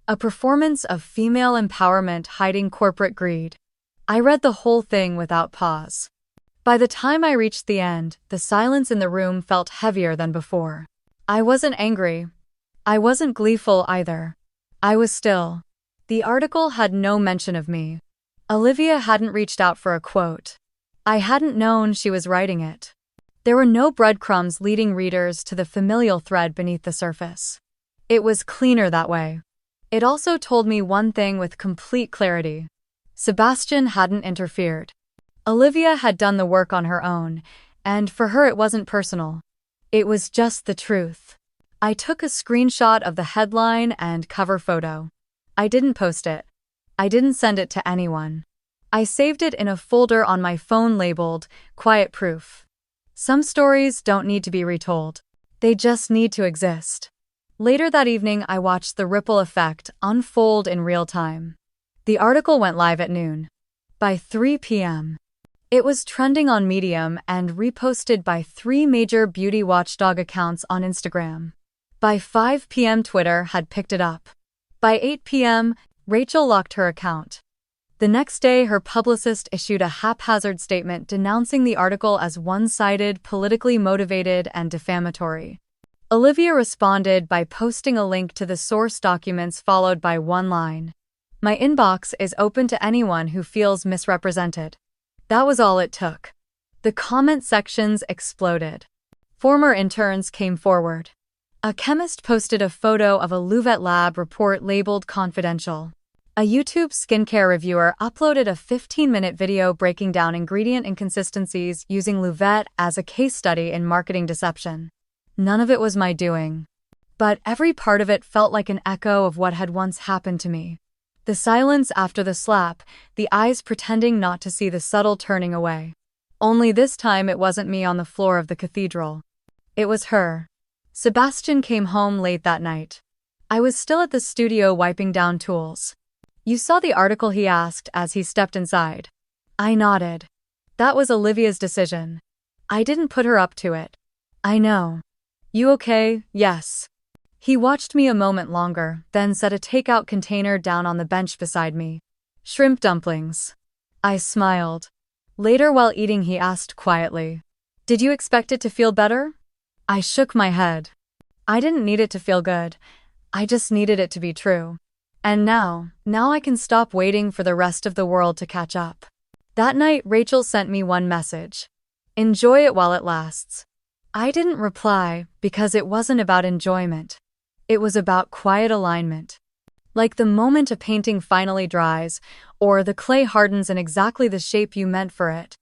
a performance of female empowerment hiding corporate greed. I read the whole thing without pause. By the time I reached the end, the silence in the room felt heavier than before. I wasn't angry. I wasn't gleeful either. I was still. The article had no mention of me. Olivia hadn't reached out for a quote. I hadn't known she was writing it. There were no breadcrumbs leading readers to the familial thread beneath the surface. It was cleaner that way. It also told me one thing with complete clarity. Sebastian hadn't interfered. Olivia had done the work on her own, and for her it wasn't personal. It was just the truth. I took a screenshot of the headline and cover photo. I didn't post it. I didn't send it to anyone. I saved it in a folder on my phone labeled Quiet Proof. Some stories don't need to be retold. They just need to exist. Later that evening, I watched the ripple effect unfold in real time. The article went live at noon. By 3 p.m., it was trending on Medium and reposted by 3 major beauty watchdog accounts on Instagram. By 5 p.m., Twitter had picked it up. By 8 p.m., Rachel locked her account. The next day, her publicist issued a haphazard statement denouncing the article as one-sided, politically motivated, and defamatory. Olivia responded by posting a link to the source documents followed by one line. "My inbox is open to anyone who feels misrepresented." That was all it took. The comment sections exploded. Former interns came forward. A chemist posted a photo of a Louvette lab report labeled confidential. A YouTube skincare reviewer uploaded a 15-minute video breaking down ingredient inconsistencies using Louvette as a case study in marketing deception. None of it was my doing. But every part of it felt like an echo of what had once happened to me. The silence after the slap, the eyes pretending not to see the subtle turning away. Only this time it wasn't me on the floor of the cathedral. It was her. Sebastian came home late that night. I was still at the studio wiping down tools. "You saw the article?" he asked as he stepped inside. I nodded. That was Olivia's decision. I didn't put her up to it. "I know. You okay?" "Yes." He watched me a moment longer, then set a takeout container down on the bench beside me. "Shrimp dumplings." I smiled. Later while eating, he asked quietly, "Did you expect it to feel better?" I shook my head. I didn't need it to feel good. I just needed it to be true. And now I can stop waiting for the rest of the world to catch up. That night, Rachel sent me one message. "Enjoy it while it lasts." I didn't reply because it wasn't about enjoyment. It was about quiet alignment. Like the moment a painting finally dries, or the clay hardens in exactly the shape you meant for it.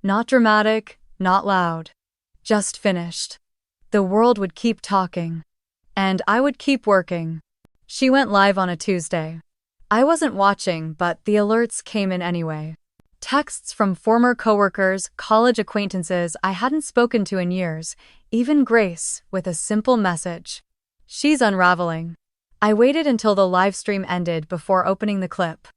Not dramatic, not loud. Just finished. The world would keep talking. And I would keep working. She went live on a Tuesday. I wasn't watching, but the alerts came in anyway. Texts from former coworkers, college acquaintances I hadn't spoken to in years, even Grace, with a simple message. "She's unraveling." I waited until the live stream ended before opening the clip.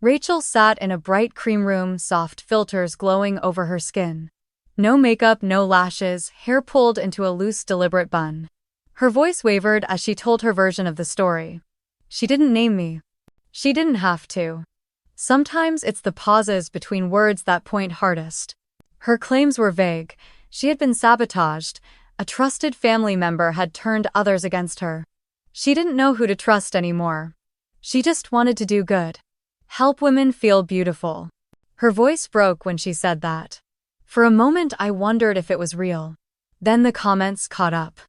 Rachel sat in a bright cream room, soft filters glowing over her skin. No makeup, no lashes, hair pulled into a loose, deliberate bun. Her voice wavered as she told her version of the story. She didn't name me. She didn't have to. Sometimes it's the pauses between words that point hardest. Her claims were vague. She had been sabotaged. A trusted family member had turned others against her. She didn't know who to trust anymore. She just wanted to do good. Help women feel beautiful. Her voice broke when she said that. For a moment I wondered if it was real. Then the comments caught up.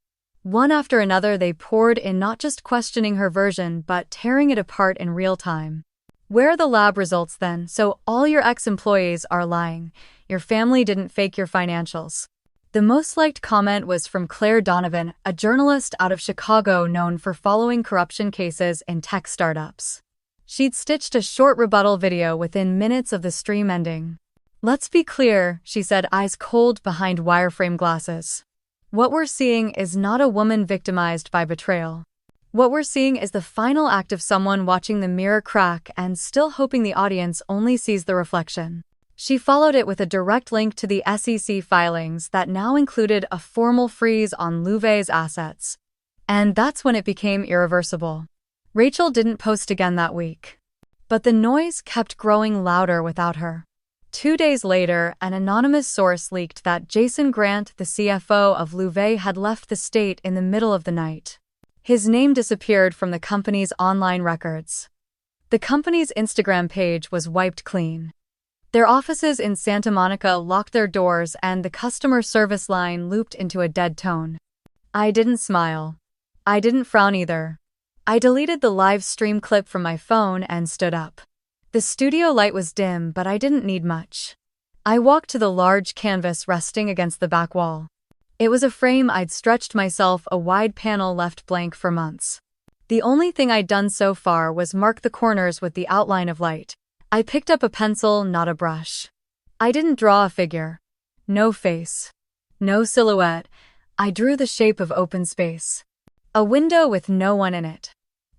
One after another they poured in, not just questioning her version but tearing it apart in real time. "Where are the lab results then? So all your ex-employees are lying. Your family didn't fake your financials." The most liked comment was from Claire Donovan, a journalist out of Chicago known for following corruption cases in tech startups. She'd stitched a short rebuttal video within minutes of the stream ending. "Let's be clear," she said, eyes cold behind wireframe glasses. "What we're seeing is not a woman victimized by betrayal. What we're seeing is the final act of someone watching the mirror crack and still hoping the audience only sees the reflection." She followed it with a direct link to the SEC filings that now included a formal freeze on Louvette's assets. And that's when it became irreversible. Rachel didn't post again that week. But the noise kept growing louder without her. 2 days later, an anonymous source leaked that Jason Grant, the CFO of Louvette, had left the state in the middle of the night. His name disappeared from the company's online records. The company's Instagram page was wiped clean. Their offices in Santa Monica locked their doors and the customer service line looped into a dead tone. I didn't smile. I didn't frown either. I deleted the live stream clip from my phone and stood up. The studio light was dim, but I didn't need much. I walked to the large canvas resting against the back wall. It was a frame I'd stretched myself, a wide panel left blank for months. The only thing I'd done so far was mark the corners with the outline of light. I picked up a pencil, not a brush. I didn't draw a figure. No face. No silhouette. I drew the shape of open space. A window with no one in it.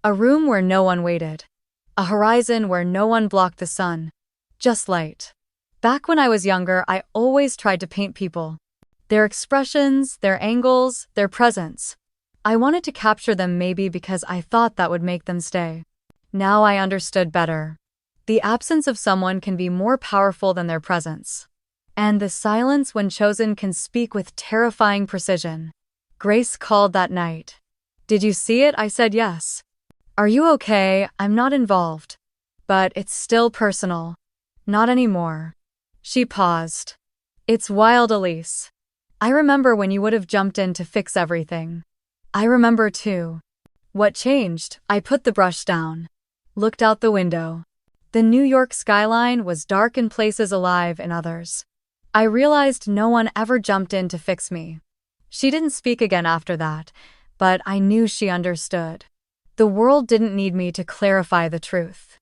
A room where no one waited. A horizon where no one blocked the sun. Just light. Back when I was younger, I always tried to paint people. Their expressions, their angles, their presence. I wanted to capture them, maybe because I thought that would make them stay. Now I understood better. The absence of someone can be more powerful than their presence. And the silence, when chosen, can speak with terrifying precision. Grace called that night. "Did you see it?" I said yes. "Are you okay?" "I'm not involved. But it's still personal." "Not anymore." She paused. "It's wild, Elise. I remember when you would have jumped in to fix everything. I remember too." "What changed?" I put the brush down. Looked out the window. The New York skyline was dark in places, alive in others. I realized no one ever jumped in to fix me. She didn't speak again after that, but I knew she understood. The world didn't need me to clarify the truth.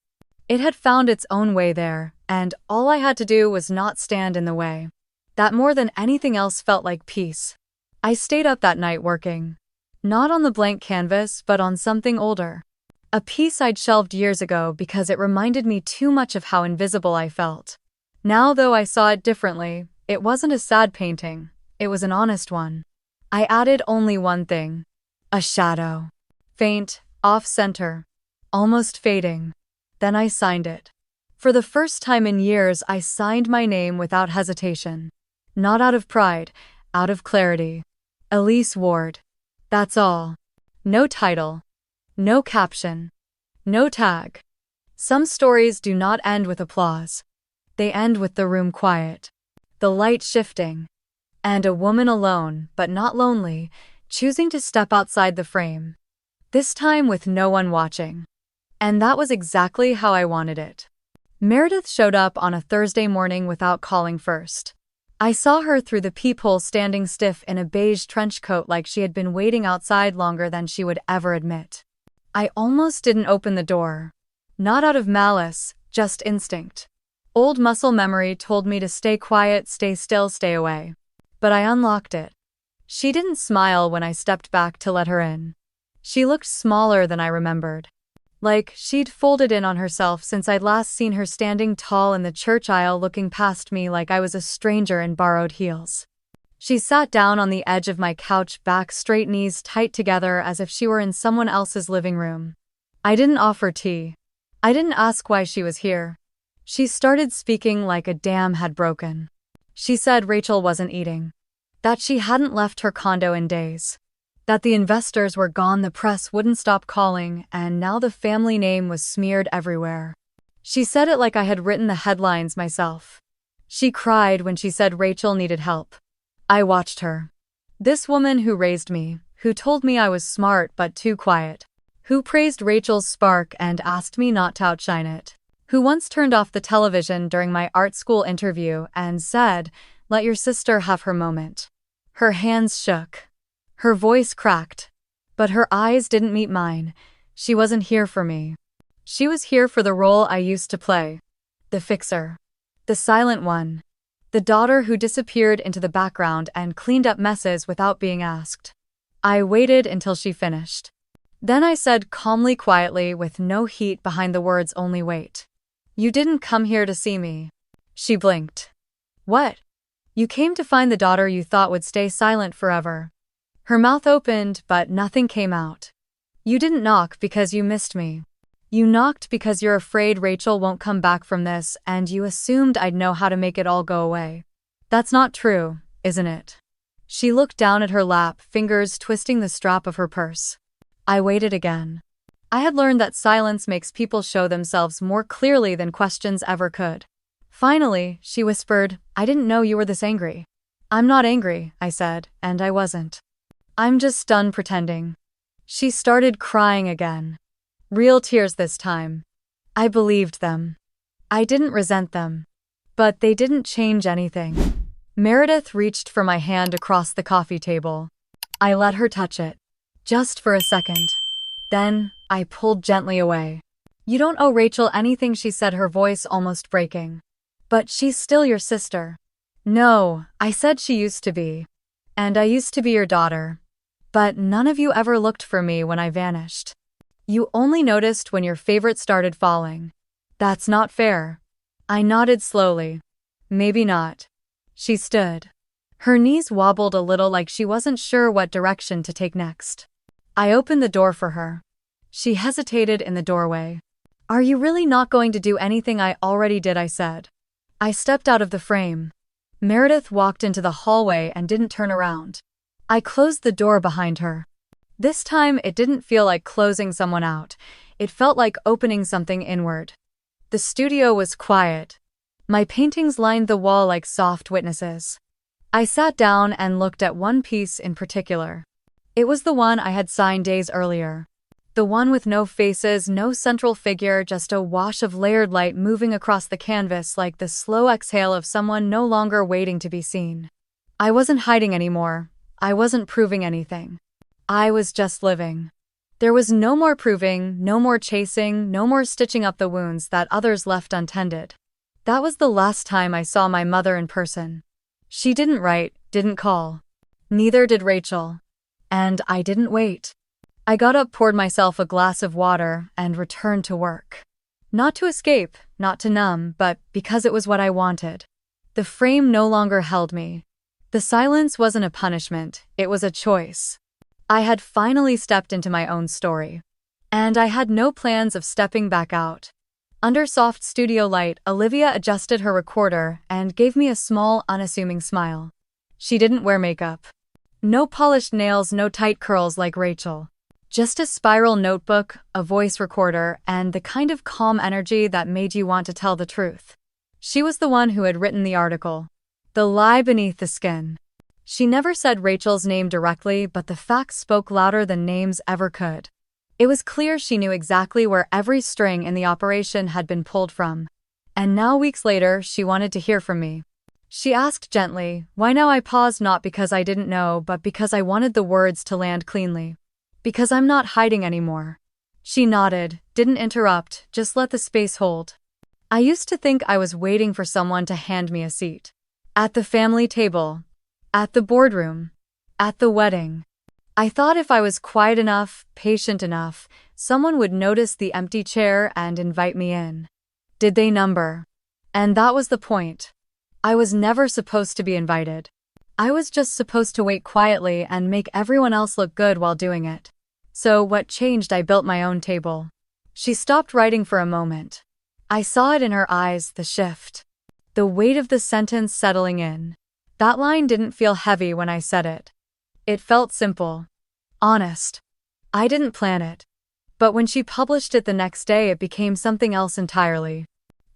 It had found its own way there, and all I had to do was not stand in the way. That more than anything else felt like peace. I stayed up that night working. Not on the blank canvas, but on something older. A piece I'd shelved years ago because it reminded me too much of how invisible I felt. Now, though, I saw it differently. It wasn't a sad painting. It was an honest one. I added only one thing. A shadow. Faint, off-center. Almost fading. Then I signed it. For the first time in years, I signed my name without hesitation. Not out of pride, out of clarity. Elise Ward. That's all. No title. No caption. No tag. Some stories do not end with applause. They end with the room quiet. The light shifting. And a woman alone, but not lonely, choosing to step outside the frame. This time with no one watching. And that was exactly how I wanted it. Meredith showed up on a Thursday morning without calling first. I saw her through the peephole, standing stiff in a beige trench coat, like she had been waiting outside longer than she would ever admit. I almost didn't open the door. Not out of malice, just instinct. Old muscle memory told me to stay quiet, stay still, stay away. But I unlocked it. She didn't smile when I stepped back to let her in. She looked smaller than I remembered. Like she'd folded in on herself since I'd last seen her, standing tall in the church aisle, looking past me like I was a stranger in borrowed heels. She sat down on the edge of my couch, back straight, knees tight together, as if she were in someone else's living room. I didn't offer tea. I didn't ask why she was here. She started speaking like a dam had broken. She said Rachel wasn't eating. That she hadn't left her condo in days. That the investors were gone, the press wouldn't stop calling, and now the family name was smeared everywhere. She said it like I had written the headlines myself. She cried when she said Rachel needed help. I watched her. This woman who raised me, who told me I was smart but too quiet, who praised Rachel's spark and asked me not to outshine it, who once turned off the television during my art school interview and said, "Let your sister have her moment." Her hands shook. Her voice cracked. But her eyes didn't meet mine. She wasn't here for me. She was here for the role I used to play. The fixer. The silent one. The daughter who disappeared into the background and cleaned up messes without being asked. I waited until she finished. Then I said calmly, quietly, with no heat behind the words, only wait. "You didn't come here to see me." She blinked. "What?" "You came to find the daughter you thought would stay silent forever." Her mouth opened, but nothing came out. "You didn't knock because you missed me. You knocked because you're afraid Rachel won't come back from this, and you assumed I'd know how to make it all go away. That's not true, isn't it?" She looked down at her lap, fingers twisting the strap of her purse. I waited again. I had learned that silence makes people show themselves more clearly than questions ever could. Finally, she whispered, "I didn't know you were this angry." "I'm not angry," I said, and I wasn't. "I'm just done pretending." She started crying again. Real tears this time. I believed them. I didn't resent them. But they didn't change anything. Meredith reached for my hand across the coffee table. I let her touch it. Just for a second. Then, I pulled gently away. "You don't owe Rachel anything," she said, her voice almost breaking. "But she's still your sister." "No," I said, "she used to be. And I used to be your daughter. But none of you ever looked for me when I vanished. You only noticed when your favorite started falling. That's not fair." I nodded slowly. "Maybe not." She stood. Her knees wobbled a little, like she wasn't sure what direction to take next. I opened the door for her. She hesitated in the doorway. "Are you really not going to do anything I already did?" I said. I stepped out of the frame. Meredith walked into the hallway and didn't turn around. I closed the door behind her. This time, it didn't feel like closing someone out. It felt like opening something inward. The studio was quiet. My paintings lined the wall like soft witnesses. I sat down and looked at one piece in particular. It was the one I had signed days earlier. The one with no faces, no central figure, just a wash of layered light moving across the canvas like the slow exhale of someone no longer waiting to be seen. I wasn't hiding anymore. I wasn't proving anything. I was just living. There was no more proving, no more chasing, no more stitching up the wounds that others left untended. That was the last time I saw my mother in person. She didn't write, didn't call. Neither did Rachel. And I didn't wait. I got up, poured myself a glass of water, and returned to work. Not to escape, not to numb, but because it was what I wanted. The frame no longer held me. The silence wasn't a punishment, it was a choice. I had finally stepped into my own story. And I had no plans of stepping back out. Under soft studio light, Olivia adjusted her recorder and gave me a small, unassuming smile. She didn't wear makeup. No polished nails, no tight curls like Rachel. Just a spiral notebook, a voice recorder, and the kind of calm energy that made you want to tell the truth. She was the one who had written the article. The lie beneath the skin. She never said Rachel's name directly, but the facts spoke louder than names ever could. It was clear she knew exactly where every string in the operation had been pulled from. And now, weeks later, she wanted to hear from me. She asked gently, why now? I paused, not because I didn't know, but because I wanted the words to land cleanly. Because I'm not hiding anymore. She nodded, didn't interrupt, just let the space hold. I used to think I was waiting for someone to hand me a seat. At the family table. At the boardroom. At the wedding. I thought if I was quiet enough, patient enough, someone would notice the empty chair and invite me in. Did they number? And that was the point. I was never supposed to be invited. I was just supposed to wait quietly and make everyone else look good while doing it. So what changed? I built my own table. She stopped writing for a moment. I saw it in her eyes, the shift. The weight of the sentence settling in. That line didn't feel heavy when I said it. It felt simple. Honest. I didn't plan it. But when she published it the next day, it became something else entirely.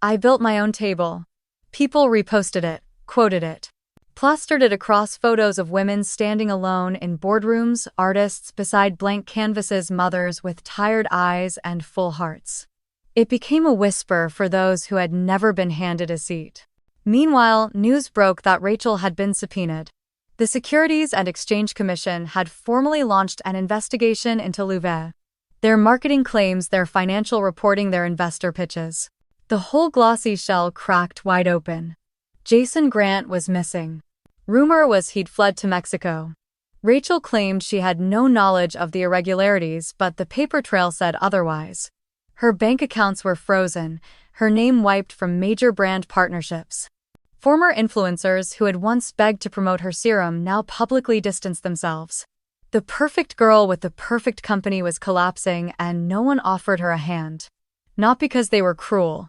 I built my own table. People reposted it, quoted it, plastered it across photos of women standing alone in boardrooms, artists beside blank canvases, mothers with tired eyes and full hearts. It became a whisper for those who had never been handed a seat. Meanwhile, news broke that Rachel had been subpoenaed. The Securities and Exchange Commission had formally launched an investigation into Olivia. Their marketing claims, their financial reporting, their investor pitches. The whole glossy shell cracked wide open. Jason Grant was missing. Rumor was he'd fled to Mexico. Rachel claimed she had no knowledge of the irregularities, but the paper trail said otherwise. Her bank accounts were frozen, her name wiped from major brand partnerships. Former influencers who had once begged to promote her serum now publicly distanced themselves. The perfect girl with the perfect company was collapsing, and no one offered her a hand. Not because they were cruel.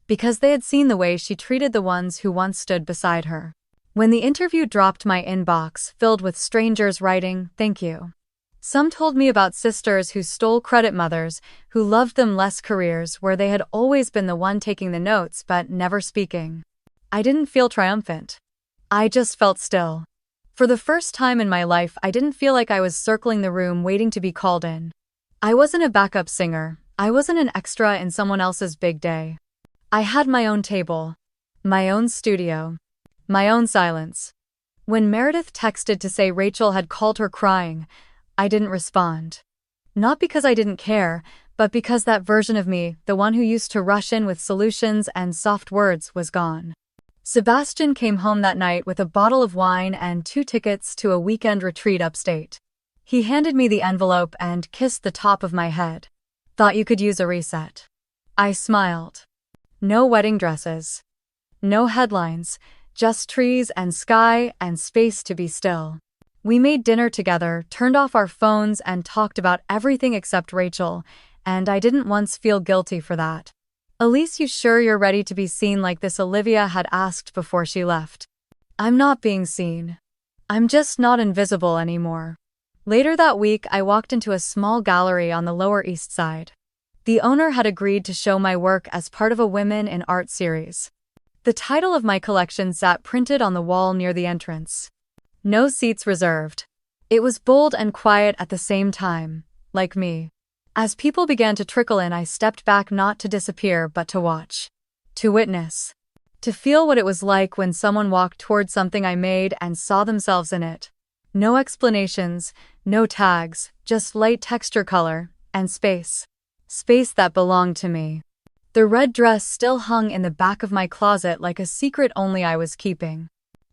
Because they had seen the way she treated the ones who once stood beside her. When the interview dropped, my inbox filled with strangers writing, "Thank you." Some told me about sisters who stole credit, mothers who loved them less, careers where they had always been the one taking the notes but never speaking. I didn't feel triumphant. I just felt still. For the first time in my life, I didn't feel like I was circling the room waiting to be called in. I wasn't a backup singer. I wasn't an extra in someone else's big day. I had my own table, my own studio, my own silence. When Meredith texted to say Rachel had called her crying, I didn't respond. Not because I didn't care, but because that version of me, the one who used to rush in with solutions and soft words, was gone. Sebastian came home that night with a bottle of wine and 2 tickets to a weekend retreat upstate. He handed me the envelope and kissed the top of my head. Thought you could use a reset. I smiled. No wedding dresses. No headlines, just trees and sky and space to be still. We made dinner together, turned off our phones, and talked about everything except Rachel, and I didn't once feel guilty for that. "Elise, you sure you're ready to be seen like this?" Olivia had asked before she left. "I'm not being seen. I'm just not invisible anymore." Later that week, I walked into a small gallery on the Lower East Side. The owner had agreed to show my work as part of a Women in Art series. The title of my collection sat printed on the wall near the entrance. No seats reserved. It was bold and quiet at the same time, like me. As people began to trickle in, I stepped back, not to disappear but to watch. To witness. To feel what it was like when someone walked toward something I made and saw themselves in it. No explanations, no tags, just light, texture, color, and space. Space that belonged to me. The red dress still hung in the back of my closet like a secret only I was keeping.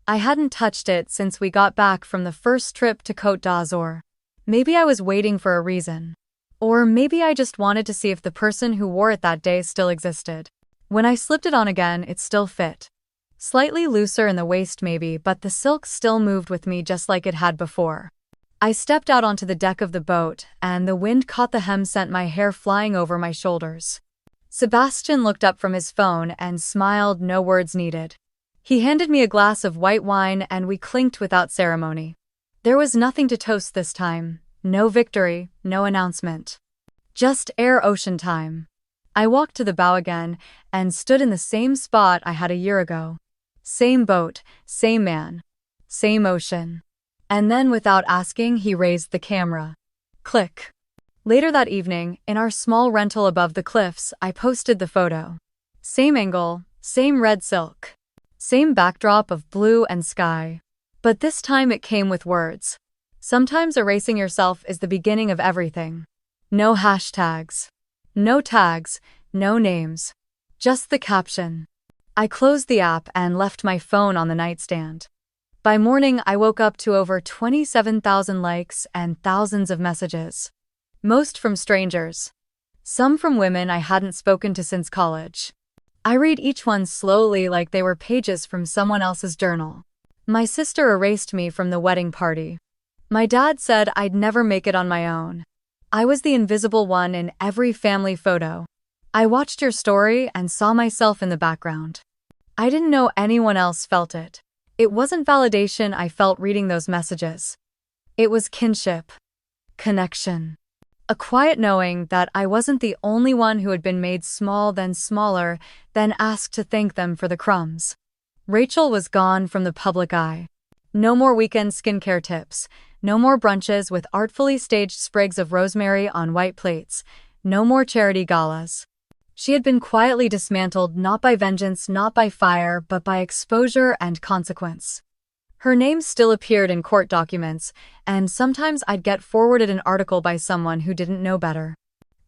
I hadn't touched it since we got back from the first trip to Côte d'Azur. Maybe I was waiting for a reason. Or maybe I just wanted to see if the person who wore it that day still existed. When I slipped it on again, it still fit. Slightly looser in the waist maybe, but the silk still moved with me just like it had before. I stepped out onto the deck of the boat, and the wind caught the hem, sent my hair flying over my shoulders. Sebastian looked up from his phone and smiled, no words needed. He handed me a glass of white wine and we clinked without ceremony. There was nothing to toast this time. No victory, no announcement. Just air ocean time. I walked to the bow again and stood in the same spot I had a year ago. Same boat, same man, same ocean. And then, without asking, he raised the camera. Click. Later that evening, in our small rental above the cliffs, I posted the photo. Same angle, same red silk. Same backdrop of blue and sky. But this time it came with words. Sometimes erasing yourself is the beginning of everything. No hashtags. No tags, no names. Just the caption. I closed the app and left my phone on the nightstand. By morning, I woke up to over 27,000 likes and thousands of messages. Most from strangers. Some from women I hadn't spoken to since college. I read each one slowly like they were pages from someone else's journal. My sister erased me from the wedding party. My dad said I'd never make it on my own. I was the invisible one in every family photo. I watched your story and saw myself in the background. I didn't know anyone else felt it. It wasn't validation I felt reading those messages. It was kinship. Connection. A quiet knowing that I wasn't the only one who had been made small, then smaller, then asked to thank them for the crumbs. Rachel was gone from the public eye. No more weekend skincare tips. No more brunches with artfully staged sprigs of rosemary on white plates. No more charity galas. She had been quietly dismantled, not by vengeance, not by fire, but by exposure and consequence. Her name still appeared in court documents, and sometimes I'd get forwarded an article by someone who didn't know better.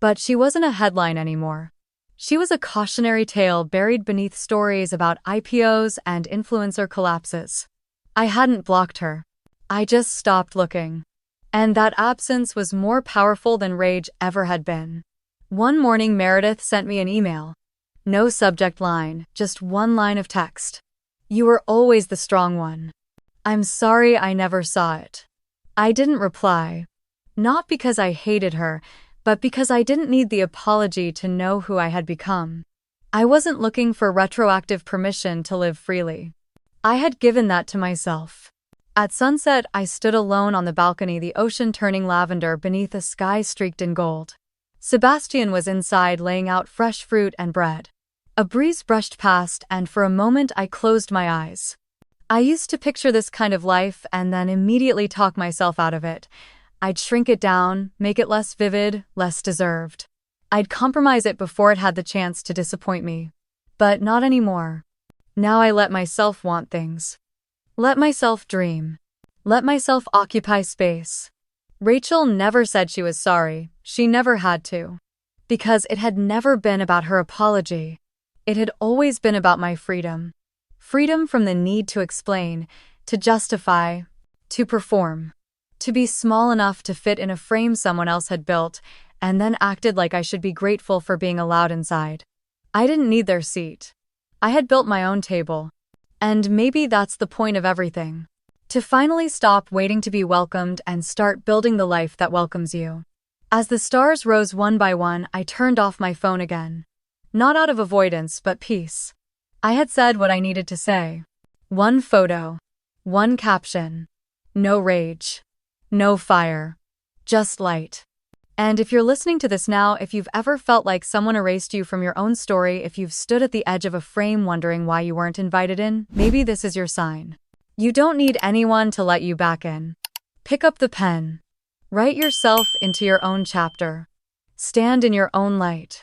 But she wasn't a headline anymore. She was a cautionary tale buried beneath stories about IPOs and influencer collapses. I hadn't blocked her. I just stopped looking. And that absence was more powerful than rage ever had been. One morning, Meredith sent me an email. No subject line, just one line of text. "You were always the strong one. I'm sorry I never saw it." I didn't reply. Not because I hated her, but because I didn't need the apology to know who I had become. I wasn't looking for retroactive permission to live freely. I had given that to myself. At sunset, I stood alone on the balcony, the ocean turning lavender beneath a sky streaked in gold. Sebastian was inside laying out fresh fruit and bread. A breeze brushed past, and for a moment I closed my eyes. I used to picture this kind of life and then immediately talk myself out of it. I'd shrink it down, make it less vivid, less deserved. I'd compromise it before it had the chance to disappoint me. But not anymore. Now I let myself want things. Let myself dream. Let myself occupy space. Rachel never said she was sorry. She never had to. Because it had never been about her apology. It had always been about my freedom. Freedom from the need to explain, to justify, to perform. To be small enough to fit in a frame someone else had built, and then acted like I should be grateful for being allowed inside. I didn't need their seat. I had built my own table. And maybe that's the point of everything. To finally stop waiting to be welcomed and start building the life that welcomes you. As the stars rose one by one, I turned off my phone again. Not out of avoidance, but peace. I had said what I needed to say. One photo. One caption. No rage. No fire. Just light. And if you're listening to this now, if you've ever felt like someone erased you from your own story, if you've stood at the edge of a frame wondering why you weren't invited in, maybe this is your sign. You don't need anyone to let you back in. Pick up the pen. Write yourself into your own chapter. Stand in your own light.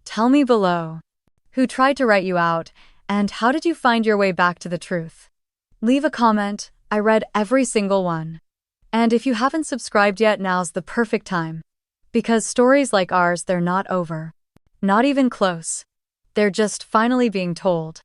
Tell me below. Who tried to write you out, and how did you find your way back to the truth? Leave a comment. I read every single one. And if you haven't subscribed yet, now's the perfect time. Because stories like ours, they're not over. Not even close. They're just finally being told.